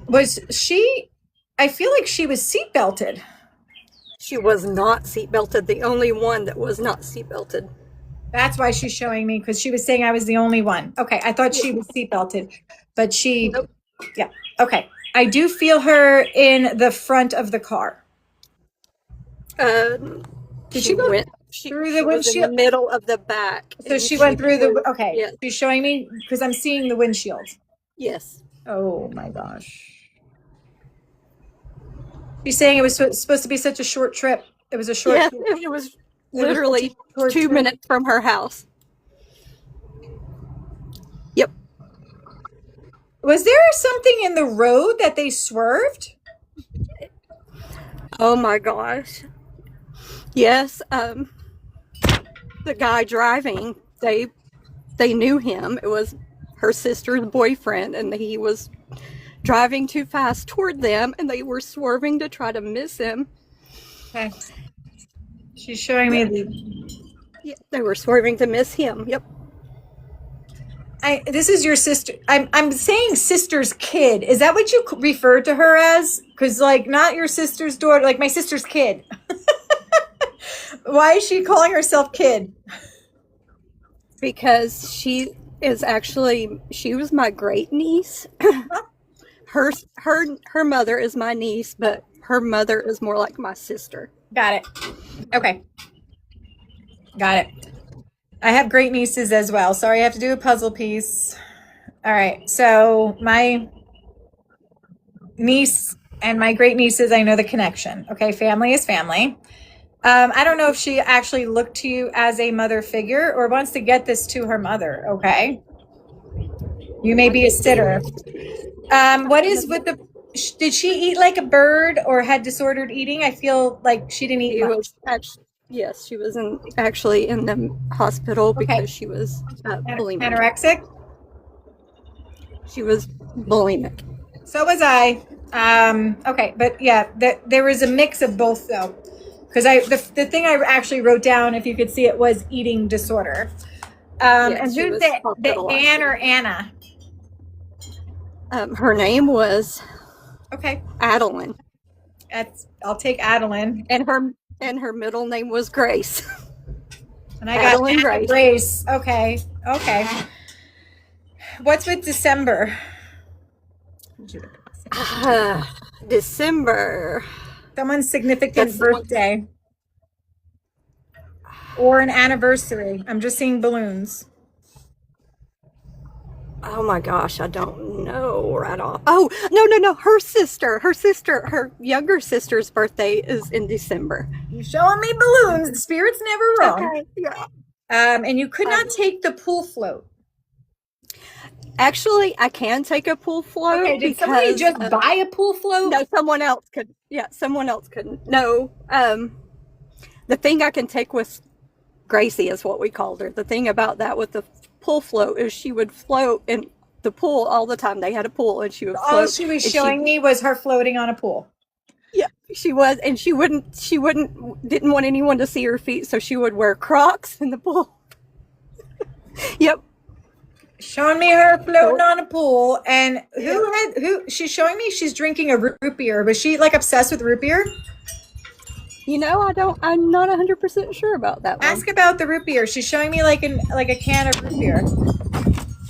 Was she? I feel like she was seatbelted. She was not seatbelted. The only one that was not seatbelted. That's why she's showing me, because she was saying I was the only one. Okay, I thought she was seatbelted, but she, nope. Yeah. Okay, I do feel her in the front of the car. Did she go through the windshield? Was in the middle of the back. So she went through the. Okay, yes. She's showing me, because I'm seeing the windshield. Yes. Oh my gosh. She's saying it was supposed to be such a short trip. It was a short trip. It was literally 2 minutes from her house. Yep. Was there something in the road that they swerved? Oh my gosh. Yes. The guy driving, they knew him. It was her sister's boyfriend, and he was driving too fast toward them, and they were swerving to try to miss him. Okay. She's showing me yeah, they were swerving to miss him. Yep. This is your sister. I'm saying sister's kid. Is that what you referred to her as? Because, like, not your sister's daughter, like my sister's kid. Why is she calling herself kid? Because she was my great niece. Her mother is my niece, but her mother is more like my sister. Got it. Okay. Got it. I have great nieces as well. Sorry, I have to do a puzzle piece. All right. So my niece and my great nieces, I know the connection. Okay. Family is family. I don't know if she actually looked to you as a mother figure or wants to get this to her mother. Okay. You may be a sitter. What is with the, did she eat like a bird or had disordered eating? I feel like she didn't eat much. Yes, she was actually in the hospital Okay. because she was bulimic. Anorexic? She was bulimic. So was I. Okay, but yeah, there was a mix of both though. Because the thing I actually wrote down, if you could see it, was eating disorder. Yes, And she who's was the hospitalized. Anne or Anna? Her name was Okay, Adeline, I'll take Adeline. and her middle name was Grace. And I got Adeline Anna Grace. Grace. Okay, okay. What's with December? December. Someone's significant That's birthday or an anniversary. I'm just seeing balloons. Oh my gosh, I don't know right off. Oh, no. Her younger sister's birthday is in December. You're showing me balloons. The spirit's never wrong. Okay, yeah. And you could not take the pool float. Actually, I can take a pool float. Okay, did somebody because, just buy a pool float? No, someone else could. Yeah, someone else couldn't. No, the thing I can take with Gracie is what we called her. The thing about that with the pool float is she would float in the pool all the time. They had a pool, and she would float. All she was showing me was her floating on a pool. Yeah, she was, and didn't want anyone to see her feet, so she would wear Crocs in the pool. Yep. Showing me her floating on a pool, and who she's showing me she's drinking a root beer. Was she like obsessed with root beer? I'm not 100% sure about that one. Ask about the root beer. She's showing me like a can of root beer.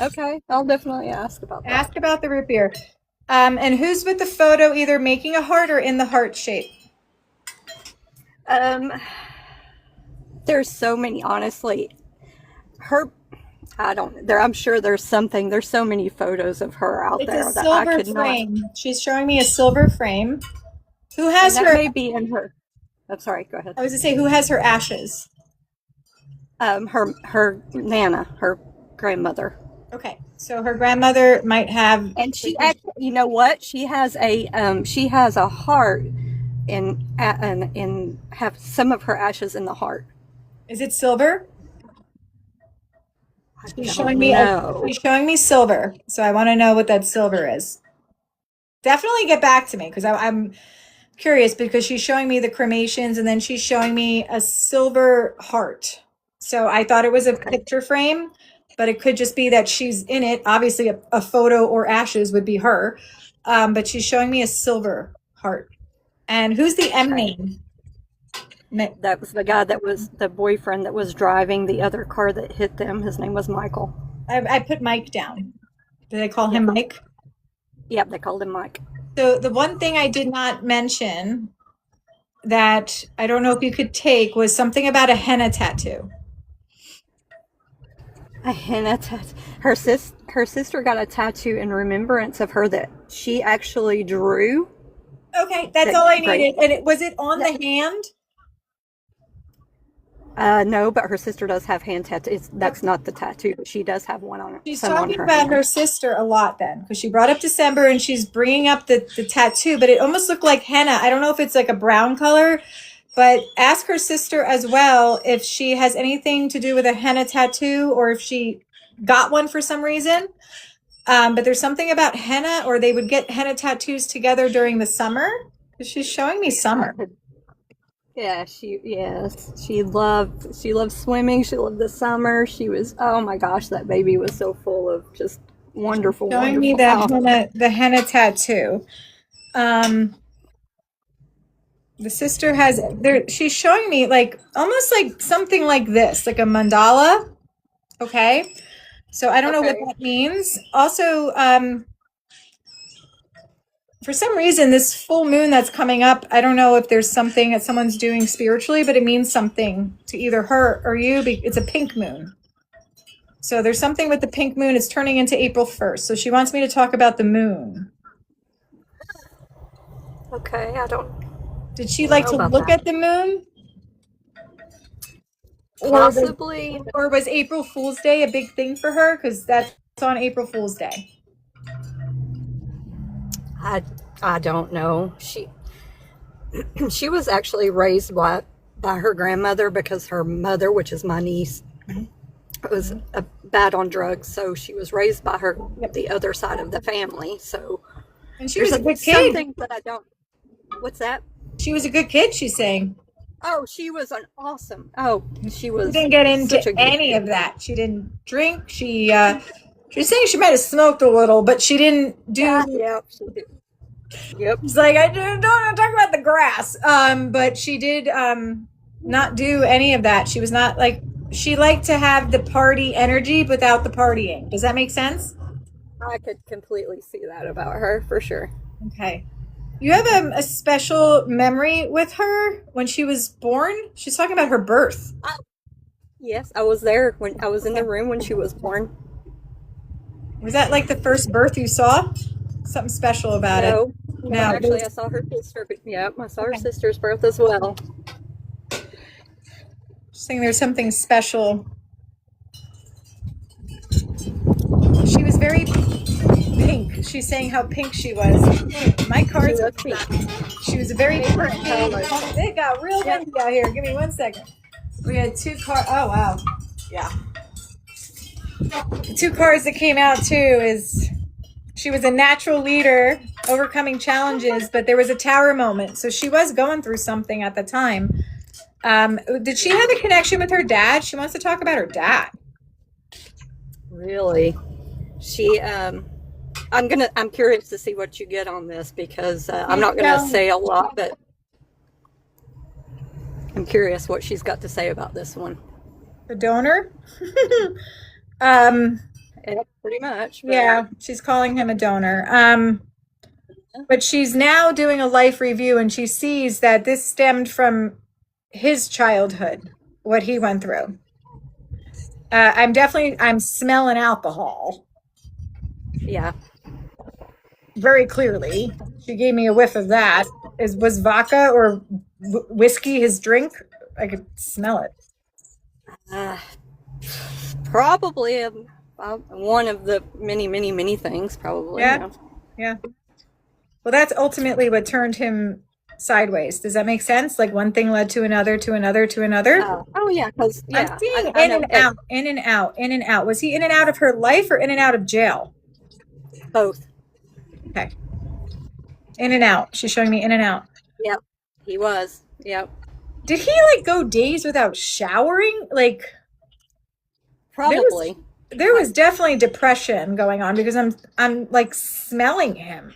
Okay, I'll definitely ask about that. Ask about the root beer. And who's with the photo, either making a heart or in the heart shape? There's so many, honestly. I'm sure there's something. There's so many photos of her out It's there a that I silver could frame. not. She's showing me a silver frame. Who has And her? that may be in her. I'm sorry. Go ahead. I was to say, who has her ashes? Her Nana, her grandmother. Okay, so her grandmother might have. And she actually, you know what? She has a heart, and have some of her ashes in the heart. Is it silver? She's showing me silver, so I want to know what that silver is. Definitely get back to me because I'm curious, because she's showing me the cremations and then she's showing me a silver heart. So I thought it was a picture frame, but it could just be that she's in it. Obviously, a photo or ashes would be her, but she's showing me a silver heart. And who's the M name? That was the guy that was the boyfriend that was driving the other car that hit them. His name was Michael. I put Mike down. Did I call him Mike? Yep, they called him Mike. So the one thing I did not mention that I don't know if you could take was something about a henna tattoo. A henna tattoo. Her sister got a tattoo in remembrance of her that she actually drew. Okay, that's all I needed. And was it on the hand? No, but her sister does have hand tattoos. That's not the tattoo, but she does have one on her. She's talking about her sister a lot then, because she brought up December and she's bringing up the tattoo, but it almost looked like henna. I don't know if it's like a brown color, but ask her sister as well if she has anything to do with a henna tattoo or if she got one for some reason. But there's something about henna, or they would get henna tattoos together during the summer. She's showing me summer. Yeah, she loved swimming. She loved the summer. She was, oh my gosh, that baby was so full of just wonderful. Showing me that the henna tattoo. The sister has there. She's showing me like almost like something like this, like a mandala. Okay, so I don't know what that means. Also, for some reason, this full moon that's coming up, I don't know if there's something that someone's doing spiritually, but it means something to either her or you. It's a pink moon. So there's something with the pink moon. It's turning into April 1st. So she wants me to talk about the moon. Okay, I don't. Did she like to look at the moon? Possibly. Or was April Fool's Day a big thing for her? Because that's on April Fool's Day. I don't know. She was actually raised by by her grandmother because her mother, which is my niece, was bad on drugs. So she was raised by her the other side of the family. So And she there's was a good some kid. things that I don't. What's that? She was a good kid, she's saying. Oh, she was an awesome. Oh, she was. She didn't get into such a good any kid. of that. She didn't drink. She was saying she might have smoked a little, but she didn't do. Yeah, she did. Yep. She's like, I don't want to talk about the grass. But she did not do any of that. She was not like, she liked to have the party energy without the partying. Does that make sense? I could completely see that about her for sure. Okay. You have a special memory with her when she was born? She's talking about her birth. Yes, I was there when I was in the room when she was born. Was that like the first birth you saw? Something special about it. No, actually, I saw her sister. Yep, I saw her sister's birth as well. Just saying there's something special. She was very pink. She's saying how pink she was. My cards are pink. She was a very pink. It got real windy out here. Give me 1 second. We had 2 cards. Oh, wow. Yeah. The 2 cards that came out too is she was a natural leader, overcoming challenges, but there was a tower moment. So she was going through something at the time. Did she have a connection with her dad? She wants to talk about her dad. Really? She I'm curious to see what you get on this because I'm not going to say a lot, but I'm curious what she's got to say about this one. The donor? Yeah, pretty much. Yeah, she's calling him a donor. But she's now doing a life review and she sees that this stemmed from his childhood, what he went through. I'm smelling alcohol. Yeah. Very clearly. She gave me a whiff of that. Was vodka or whiskey his drink? I could smell it. Probably one of the many things, probably. Yeah. Well, that's ultimately what turned him sideways. Does that make sense? Like one thing led to another, to another, to another. Oh yeah, because yeah, I'm seeing in and out, in and out, in and out. Was he in and out of her life or in and out of jail? Both. Okay. In and out. She's showing me in and out. Yep, he was. Yep. Did he like go days without showering? Like probably. There was definitely depression going on because I'm like smelling him.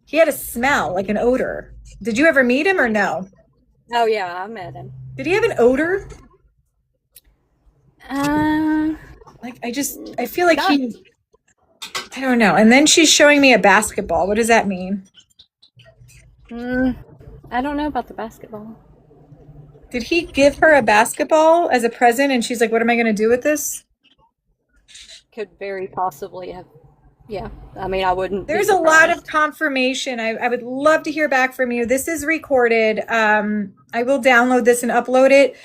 He had a smell, like an odor. Did you ever meet him or no? Oh yeah, I met him. Did he have an odor? Like I feel like I don't know. And then she's showing me a basketball. What does that mean? I don't know about the basketball. Did he give her a basketball as a present and she's like, what am I going to do with this? Could very possibly have. Yeah, I mean, I wouldn't. There's a lot of confirmation. I would love to hear back from you. This is recorded. I will download this and upload it.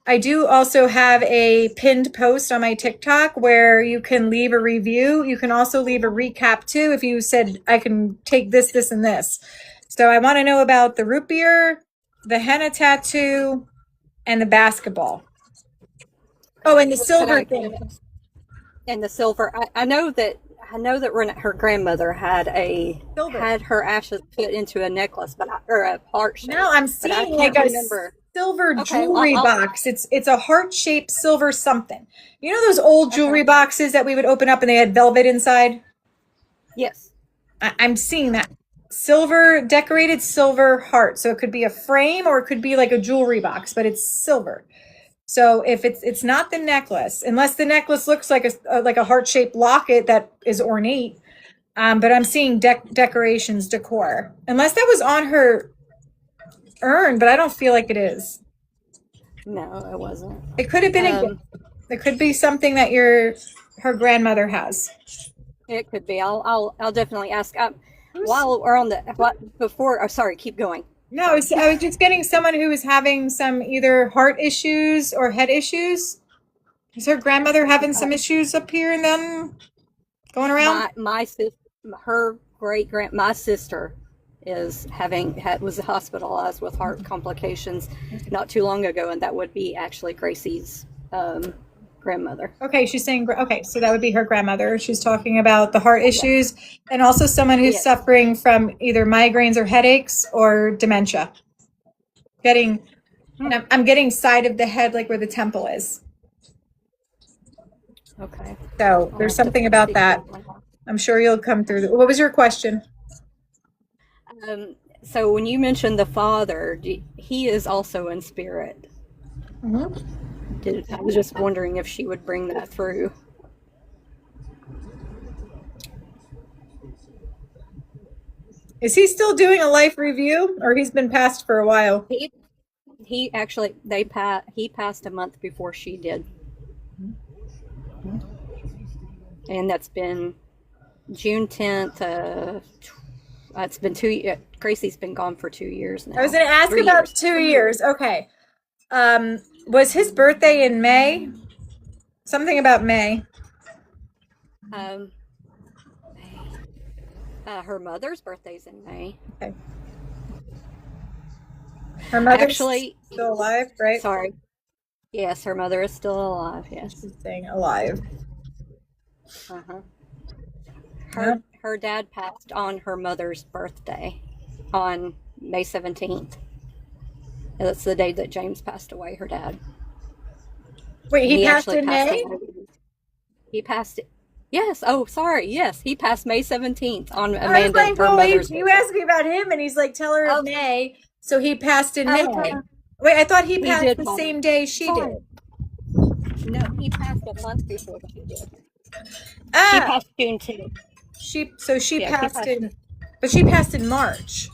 I do also have a pinned post on my TikTok where you can leave a review. You can also leave a recap too if you said, I can take this, this, and this. So I want to know about the root beer, the henna tattoo, and the basketball. Oh, and the silver thing. And the silver. I know that her grandmother had her ashes put into a necklace, or a heart shape. No, I'm seeing like a silver jewelry box. It's a heart-shaped silver something. You know those old jewelry boxes that we would open up and they had velvet inside? Yes. I'm seeing that. Decorated silver heart. So it could be a frame or it could be like a jewelry box, but it's silver. So if it's not the necklace, unless the necklace looks like a heart-shaped locket that is ornate, but I'm seeing decorations, decor. Unless that was on her urn, but I don't feel like it is. No, it wasn't. It could have been it could be something that her grandmother has. It could be. I'll definitely ask. While we're on sorry, keep going. No, I was just getting someone who was having some either heart issues or head issues. Is her grandmother having some issues up here and then going around? My sister is was hospitalized with heart complications not too long ago, and that would be actually Gracie's grandmother. Okay, she's saying, okay, so that would be her grandmother. She's talking about the heart issues and also someone who's suffering from either migraines or headaches or dementia. I'm getting side of the head, like where the temple is. Okay. So there's something about that. I'm sure you'll come through. What was your question? So when you mentioned the father, he is also in spirit. I was just wondering if she would bring that through. Is he still doing a life review, or he's been passed for a while? He actually he passed a month before she did, and that's been June 10th. It's been 2 years. Gracie's been gone for 2 years now. I was going to ask about 2 years. Okay. Was his birthday in May? Something about May. Her mother's birthday's in May. Okay. Her mother's actually still alive, right? Sorry. Yes, her mother is still alive. Yes. She's saying alive. Her dad passed on her mother's birthday on May 17th. That's the day that James passed away, her dad. Wait, he passed in May? He passed it. Yes. Oh, sorry. Yes, he passed May 17th on Amanda. I was like, her mother's you asked me about him, and he's like, tell her of May. So he passed in May. Wait, I thought he passed the same day she did. No, he passed a month before she did. She passed June 2nd. She passed in, but she passed in March.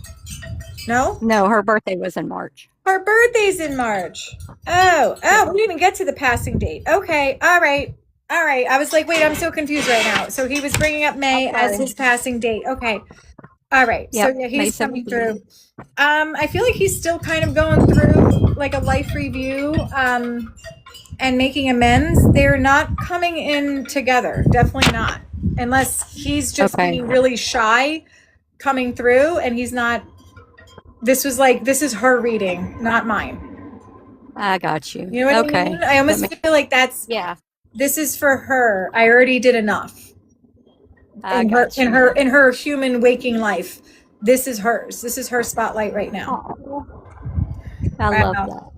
No? No, her birthday was in March. Her birthday's in March. Oh, we didn't even get to the passing date. Okay, all right. I was like, wait, I'm so confused right now. So he was bringing up May as his passing date. Okay. All right. Yep. So yeah, he's coming through. I feel like he's still kind of going through like a life review and making amends. They're not coming in together. Definitely not. Unless he's just being really shy coming through and he's not. This is her reading, not mine. I got you. You know what I mean? I almost feel like this is for her. I already did enough. In her human waking life. This is hers. This is her spotlight right now. I love that.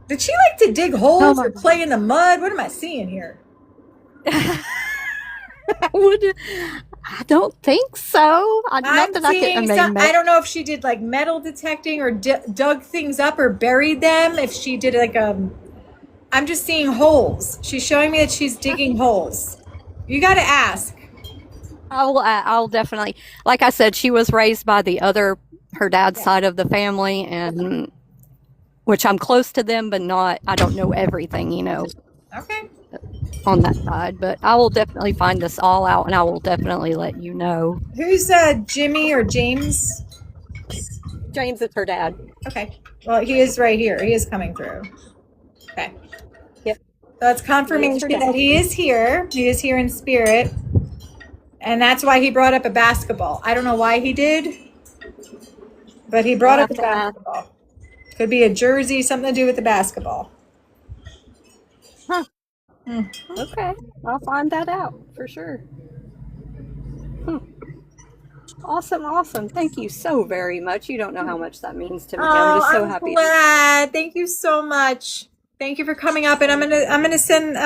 Did she like to dig holes or play in the mud? What am I seeing here? I don't think so. I don't know if she did like metal detecting or dug things up or buried them. If she did like I'm just seeing holes. She's showing me that she's digging holes. You got to ask. I'll definitely. Like I said, she was raised by her dad's side of the family, and which I'm close to them, but not. I don't know everything, Okay. On that side, but I will definitely find this all out, and I will definitely let you know. Who's Jimmy or James? James is her dad. Okay. Well, he is right here. He is coming through. Okay. Yep. So it's confirmation that he is here. He is here in spirit. And that's why he brought up a basketball. I don't know why he did, but he brought up a basketball. Could be a jersey, something to do with the basketball. Huh. Okay. I'll find that out for sure. Awesome. Thank you so very much. You don't know how much that means to me. I'm just so happy. Glad. Thank you so much. Thank you for coming up, and I'm gonna send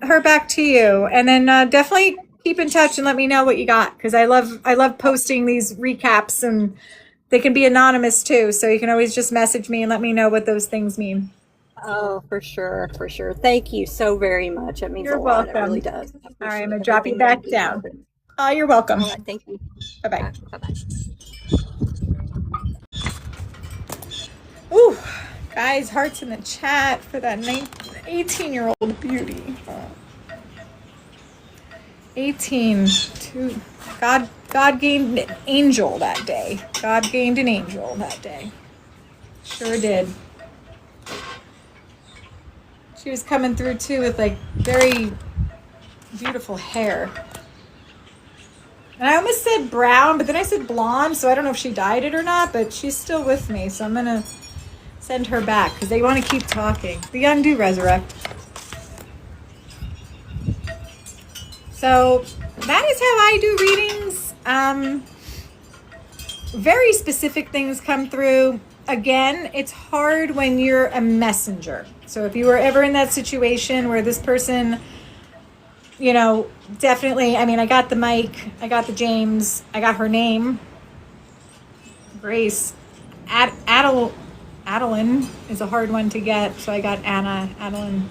her back to you, and then definitely keep in touch and let me know what you got, because I love posting these recaps, and they can be anonymous too, so you can always just message me and let me know what those things mean. Oh, for sure. Thank you so very much. It means a lot. It really does. All right, I'm gonna drop you back down. Oh, you're welcome. All right, thank you. Bye-bye. Bye-bye. Ooh, guys, hearts in the chat for that 18-year-old beauty. 18. God gained an angel that day. God gained an angel that day. Sure did. She was coming through too with like very beautiful hair. And I almost said brown, but then I said blonde, so I don't know if she dyed it or not, but she's still with me, so I'm going to send her back because they want to keep talking. The young do resurrect. So that is how I do readings. Very specific things come through. Again, it's hard when you're a messenger. So if you were ever in that situation where this person, you know, definitely, I mean, I got the Mike, I got the James, I got her name, Grace. Adeline is a hard one to get, so I got Anna, Adeline,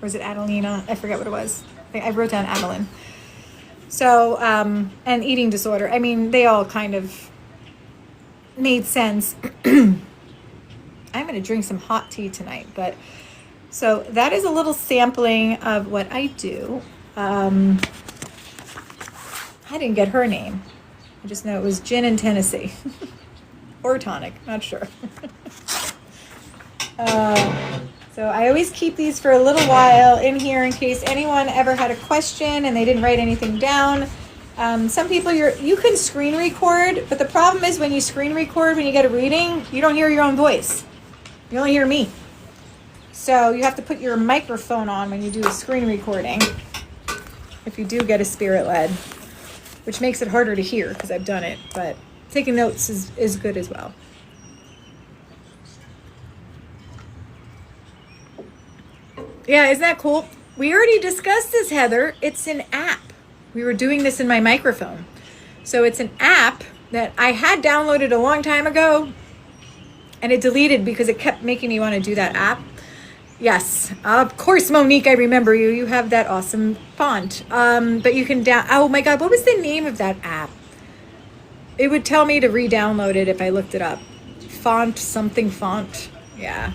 or is it Adelina? I forget what it was. I wrote down Adeline. So, and eating disorder. I mean, they all kind of made sense. I'm going to drink some hot tea tonight, but so that is a little sampling of what I do. I didn't get her name. I just know it was gin and Tennessee or tonic, not sure. So I always keep these for a little while in here in case anyone ever had a question and they didn't write anything down. Some people, you can screen record, but the problem is when you screen record, when you get a reading, you don't hear your own voice. You only hear me. So you have to put your microphone on when you do a screen recording, if you do get a spirit led, which makes it harder to hear because I've done it, but taking notes is good as well. Yeah, isn't that cool? We already discussed this, Heather. It's an app. We were doing this in my microphone. So it's an app that I had downloaded a long time ago and it deleted because it kept making me want to do that app. Yes, of course, Monique, I remember you. You have that awesome font. But you can oh my God, what was the name of that app? It would tell me to re-download it if I looked it up. Font, something font. Yeah.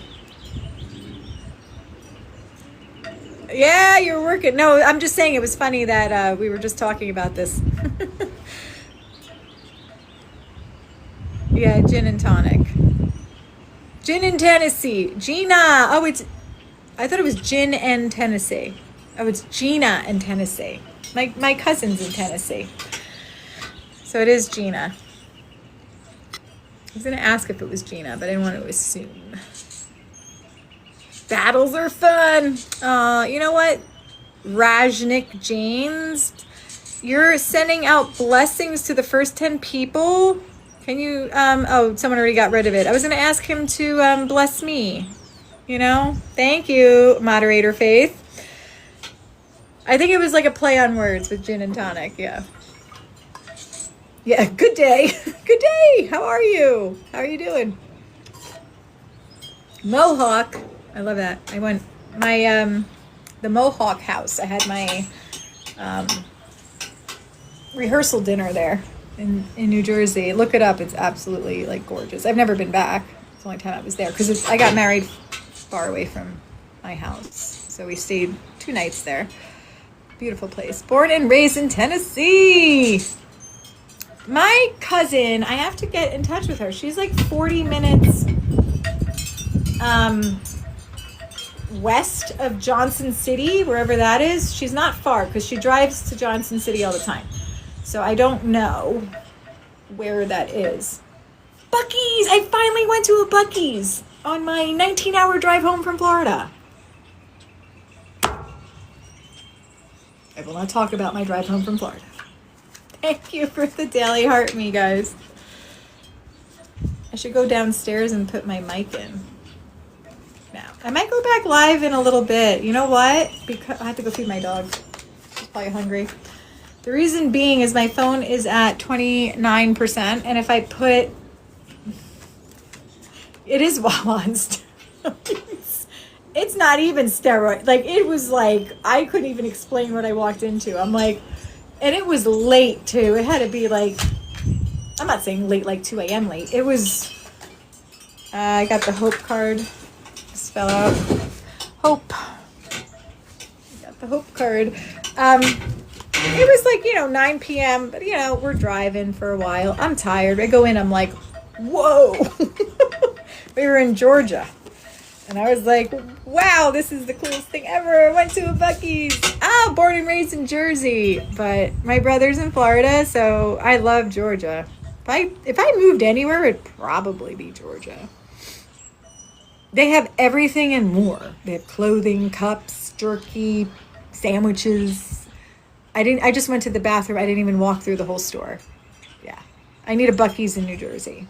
Yeah, you're working. No, I'm just saying it was funny that we were just talking about this. Yeah, gin and tonic. Gin and Tennessee. Gina. Oh, I thought it was gin and Tennessee. Oh, it's Gina and Tennessee. My cousin's in Tennessee. So it is Gina. I was going to ask if it was Gina, but I didn't want to assume. Battles are fun. You know what? Rajnik James, you're sending out blessings to the first 10 people. Can you, oh, someone already got rid of it. I was going to ask him to bless me. You know? Thank you, moderator Faith. I think it was like a play on words with gin and tonic. Yeah. Yeah, good day. Good day. How are you? How are you doing? Mohawk. I love that. I went the Mohawk house. I had my rehearsal dinner there in New Jersey. Look it up. It's absolutely like gorgeous. I've never been back. It's the only time I was there because I got married far away from my house. So we stayed 2 nights there. Beautiful place. Born and raised in Tennessee. My cousin, I have to get in touch with her. She's like 40 minutes west of Johnson City, wherever that is. She's not far because she drives to Johnson City all the time. So I don't know where that is. Buc-ee's! I finally went to a Buc-ee's on my 19-hour drive home from Florida. I will not talk about my drive home from Florida. Thank you for the daily heart me, guys. I should go downstairs and put my mic in. Now, I might go back live in a little bit. You know what? Because I have to go feed my dog. She's probably hungry. The reason being is my phone is at 29%, and if I put... It is Wawa's. It's not even steroid. Like, it was like, I couldn't even explain what I walked into. I'm like, and it was late too. It had to be like, I'm not saying late, like 2 a.m. late. It was, I got the Hope card. Spell out Hope. Got the Hope card. It was like, 9 p.m., but we're driving for a while. I'm tired. I go in, I'm like, whoa. We were in Georgia. And I was like, wow, this is the coolest thing ever. I went to a Buc-ee's. Born and raised in Jersey. But my brother's in Florida, so I love Georgia. If I moved anywhere, it'd probably be Georgia. They have everything and more. They have clothing, cups, jerky, sandwiches. I just went to the bathroom. I didn't even walk through the whole store. Yeah. I need a Buc-ee's in New Jersey.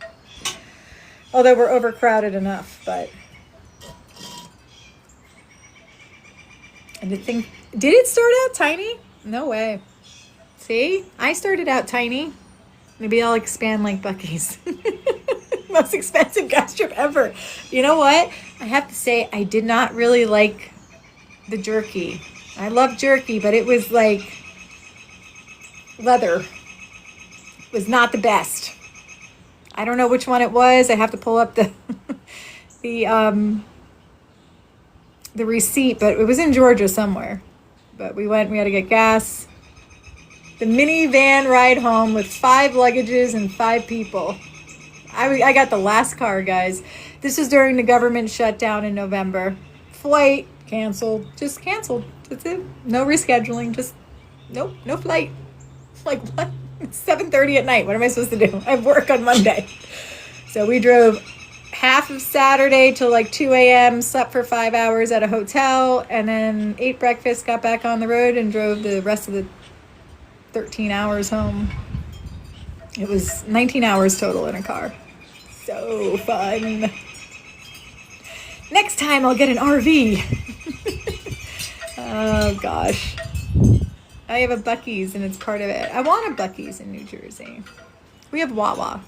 Although we're overcrowded enough, but... And the thing... Did it start out tiny? No way. See? I started out tiny. Maybe I'll expand like Buc-ee's. Most expensive gas trip ever. You know what? I have to say, I did not really like the jerky. I love jerky, but it was like leather. It was not the best. I don't know which one it was. I have to pull up the the receipt, but it was in Georgia somewhere. But we had to get gas. The minivan ride home with 5 luggages and 5 people. I got the last car, guys. This was during the government shutdown in November. Flight canceled. Just canceled. That's it. No rescheduling. Just nope. No flight. Like what? It's 7:30 at night. What am I supposed to do? I have work on Monday. So we drove half of Saturday till like 2 a.m. Slept for 5 hours at a hotel, and then ate breakfast. Got back on the road and drove the rest of the 13 hours home. It was 19 hours total in a car. So fun. Next time I'll get an RV. Oh gosh. I have a Buc-ee's and it's part of it. I want a Buc-ee's in New Jersey. We have Wawa.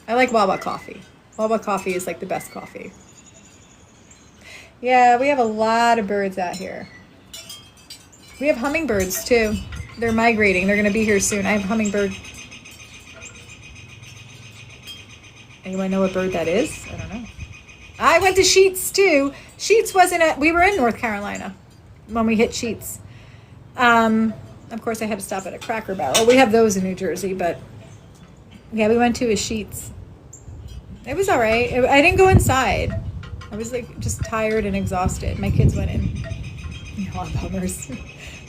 I like Wawa coffee. Wawa coffee is like the best coffee. Yeah, we have a lot of birds out here. We have hummingbirds too. They're migrating. They're going to be here soon. I have hummingbird. Anyone know what bird that is? I don't know. I went to Sheets too. Sheets we were in North Carolina when we hit Sheets. Of course I had to stop at a Cracker Barrel. We have those in New Jersey, but yeah, we went to a Sheets. It was all right. I didn't go inside. I was like just tired and exhausted. My kids went in. You know, bummers.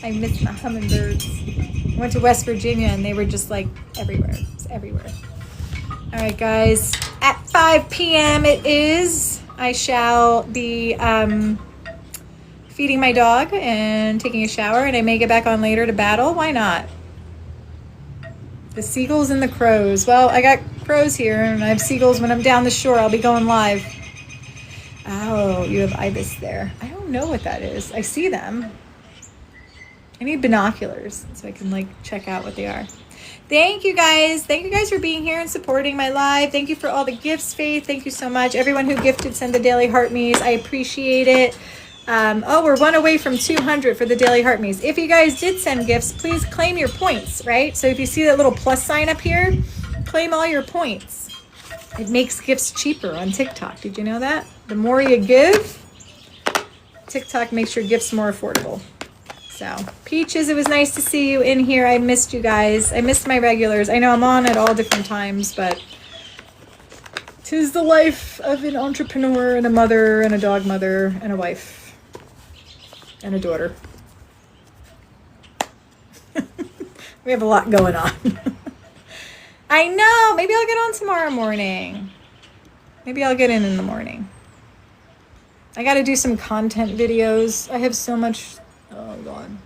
I miss my hummingbirds. I went to West Virginia and they were just like everywhere. It's everywhere. All right, guys. At 5 p.m. it is. I shall be feeding my dog and taking a shower, and I may get back on later to battle. Why not? The seagulls and the crows. Well, I got crows here, and I have seagulls when I'm down the shore. I'll be going live. Oh, you have ibis there. I don't know what that is. I see them. I need binoculars so I can like check out what they are. Thank you guys. Thank you guys for being here and supporting my live. Thank you for all the gifts, Faith. Thank you so much. Everyone who gifted, send the Daily Heart Me's. I appreciate it. We're 1 away from 200 for the Daily Heart Me's. If you guys did send gifts, please claim your points, right? So if you see that little plus sign up here, claim all your points. It makes gifts cheaper on TikTok. Did you know that? The more you give, TikTok makes your gifts more affordable. So, Peaches, it was nice to see you in here. I missed you guys. I missed my regulars. I know I'm on at all different times, but 'tis the life of an entrepreneur and a mother and a dog mother and a wife and a daughter. We have a lot going on. I know. Maybe I'll get on tomorrow morning. Maybe I'll get in the morning. I got to do some content videos. I have so much... Oh, God.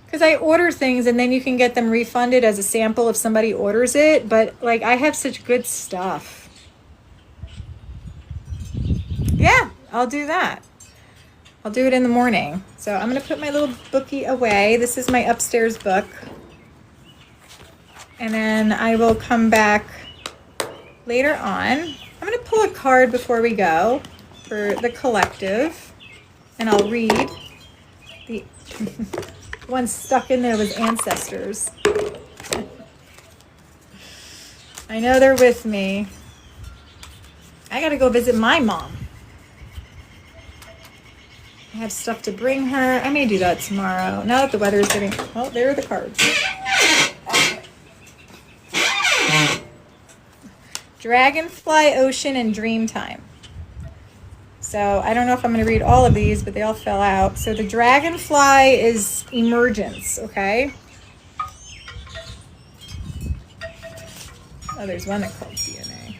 Because I order things and then you can get them refunded as a sample if somebody orders it. But, like, I have such good stuff. Yeah, I'll do that. I'll do it in the morning. So I'm going to put my little bookie away. This is my upstairs book. And then I will come back later on. I'm going to pull a card before we go for the collective. And I'll read. The one stuck in there was ancestors. I know they're with me. I gotta go visit my mom. I have stuff to bring her. I may do that tomorrow. Now that the weather's getting... Well, there are the cards. Dragonfly, Ocean, and Dreamtime. So I don't know if I'm going to read all of these, but they all fell out. So the dragonfly is emergence, okay? Oh, there's one that called DNA.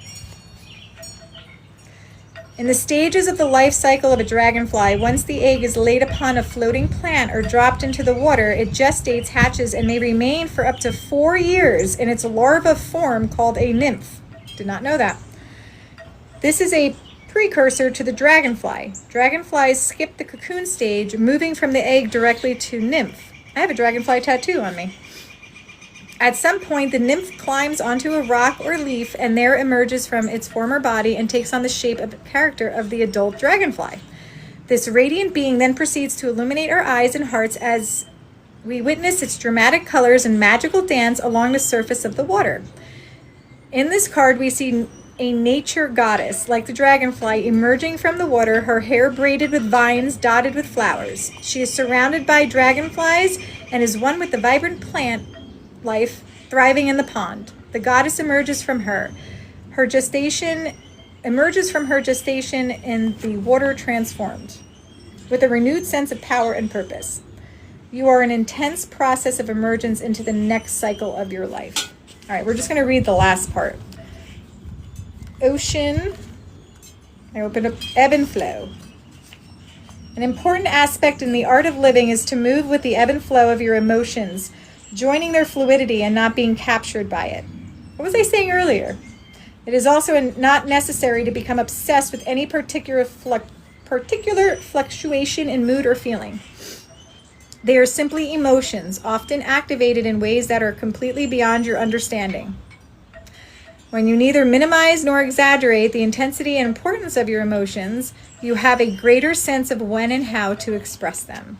In the stages of the life cycle of a dragonfly, once the egg is laid upon a floating plant or dropped into the water, it gestates, hatches, and may remain for up to 4 years in its larva form called a nymph. Did not know that. This is a precursor to the dragonfly. Dragonflies skip the cocoon stage, moving from the egg directly to nymph. I have a dragonfly tattoo on me. At some point, the nymph climbs onto a rock or leaf and there emerges from its former body and takes on the shape and character of the adult dragonfly. This radiant being then proceeds to illuminate our eyes and hearts as we witness its dramatic colors and magical dance along the surface of the water. In this card, we see a nature goddess, like the dragonfly, emerging from the water, her hair braided with vines dotted with flowers. She is surrounded by dragonflies and is one with the vibrant plant life thriving in the pond. The goddess emerges from her gestation in the water transformed, with a renewed sense of power and purpose. You are an intense process of emergence into the next cycle of your life. All right, we're just going to read the last part. Ocean. I opened up ebb and flow. An important aspect in the art of living is to move with the ebb and flow of your emotions, joining their fluidity and not being captured by it. What was I saying earlier? It is also not necessary to become obsessed with any particular fluctuation in mood or feeling. They are simply emotions, often activated in ways that are completely beyond your understanding. When you neither minimize nor exaggerate the intensity and importance of your emotions, you have a greater sense of when and how to express them.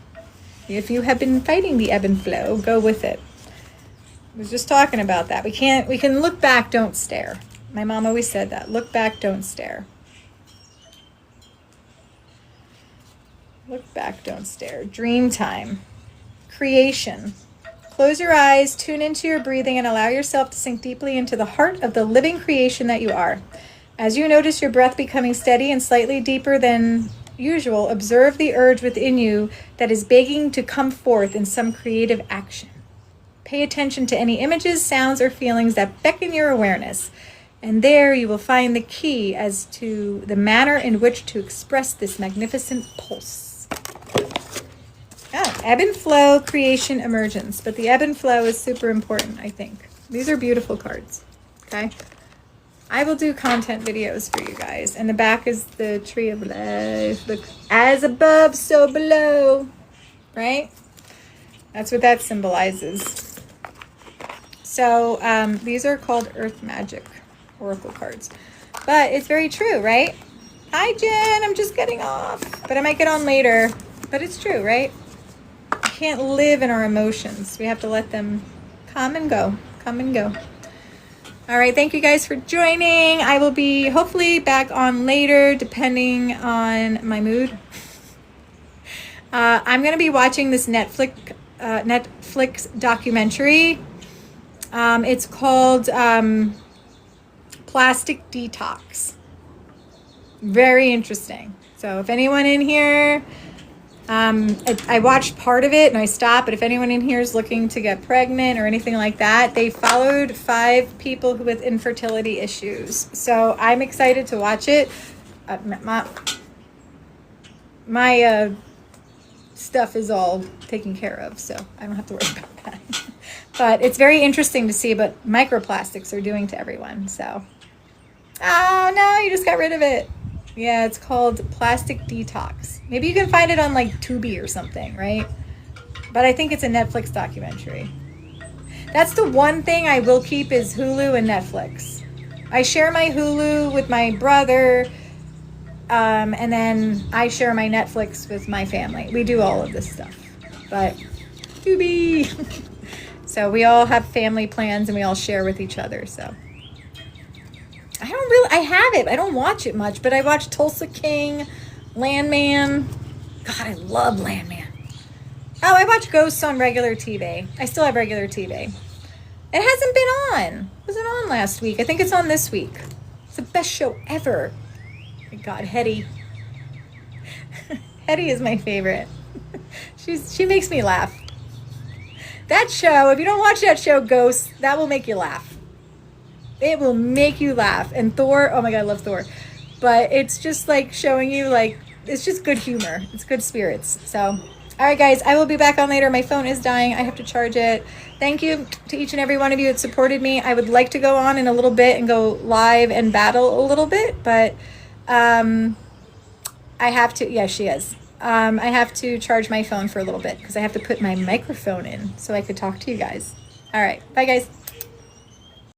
If you have been fighting the ebb and flow, go with it. I was just talking about that. We can look back, don't stare. My mom always said that. Look back, don't stare. Look back, don't stare. Dream time. Creation. Close your eyes, tune into your breathing, and allow yourself to sink deeply into the heart of the living creation that you are. As you notice your breath becoming steady and slightly deeper than usual, observe the urge within you that is begging to come forth in some creative action. Pay attention to any images, sounds, or feelings that beckon your awareness, and there you will find the key as to the manner in which to express this magnificent pulse. Ebb and flow, creation, emergence. But the ebb and flow is super important, I think. These are beautiful cards, okay? I will do content videos for you guys. And the back is the tree of life. Look, as above, so below. Right? That's what that symbolizes. So these are called Earth Magic Oracle cards. But it's very true, right? Hi, Jen. I'm just getting off. But I might get on later. But it's true, right? We can't live in our emotions. We have to let them come and go. Come and go. All right, thank you guys for joining. I will be hopefully back on later, depending on my mood. I'm going to be watching this Netflix documentary. It's called Plastic Detox. Very interesting. So if anyone in here, I watched part of it and I stopped, but if anyone in here is looking to get pregnant or anything like that, they followed 5 people with infertility issues. So I'm excited to watch it. My stuff is all taken care of, so I don't have to worry about that. But it's very interesting to see what microplastics are doing to everyone. So, oh no, you just got rid of it. Yeah, it's called Plastic Detox. Maybe you can find it on like Tubi or something, right? But I think it's a Netflix documentary. That's the one thing I will keep is Hulu and Netflix. I share my Hulu with my brother, and then I share my Netflix with my family. We do all of this stuff. But Tubi. So we all have family plans and we all share with each other, so. I have it. I don't watch it much, but I watch Tulsa King, Landman. God, I love Landman. Oh, I watch Ghosts on regular TV. I still have regular TV. It hasn't been on. It wasn't on last week. I think it's on this week. It's the best show ever. My God, Hetty. Hetty is my favorite. She makes me laugh. That show, if you don't watch that show, Ghosts, that will make you laugh. It will make you laugh. And Thor, oh my God, I love Thor. But it's just like showing you, like, it's just good humor. It's good spirits. So, all right, guys, I will be back on later. My phone is dying. I have to charge it. Thank you to each and every one of you that supported me. I would like to go on in a little bit and go live and battle a little bit, but I have to, yeah, she is. I have to charge my phone for a little bit because I have to put my microphone in so I could talk to you guys. All right. Bye, guys.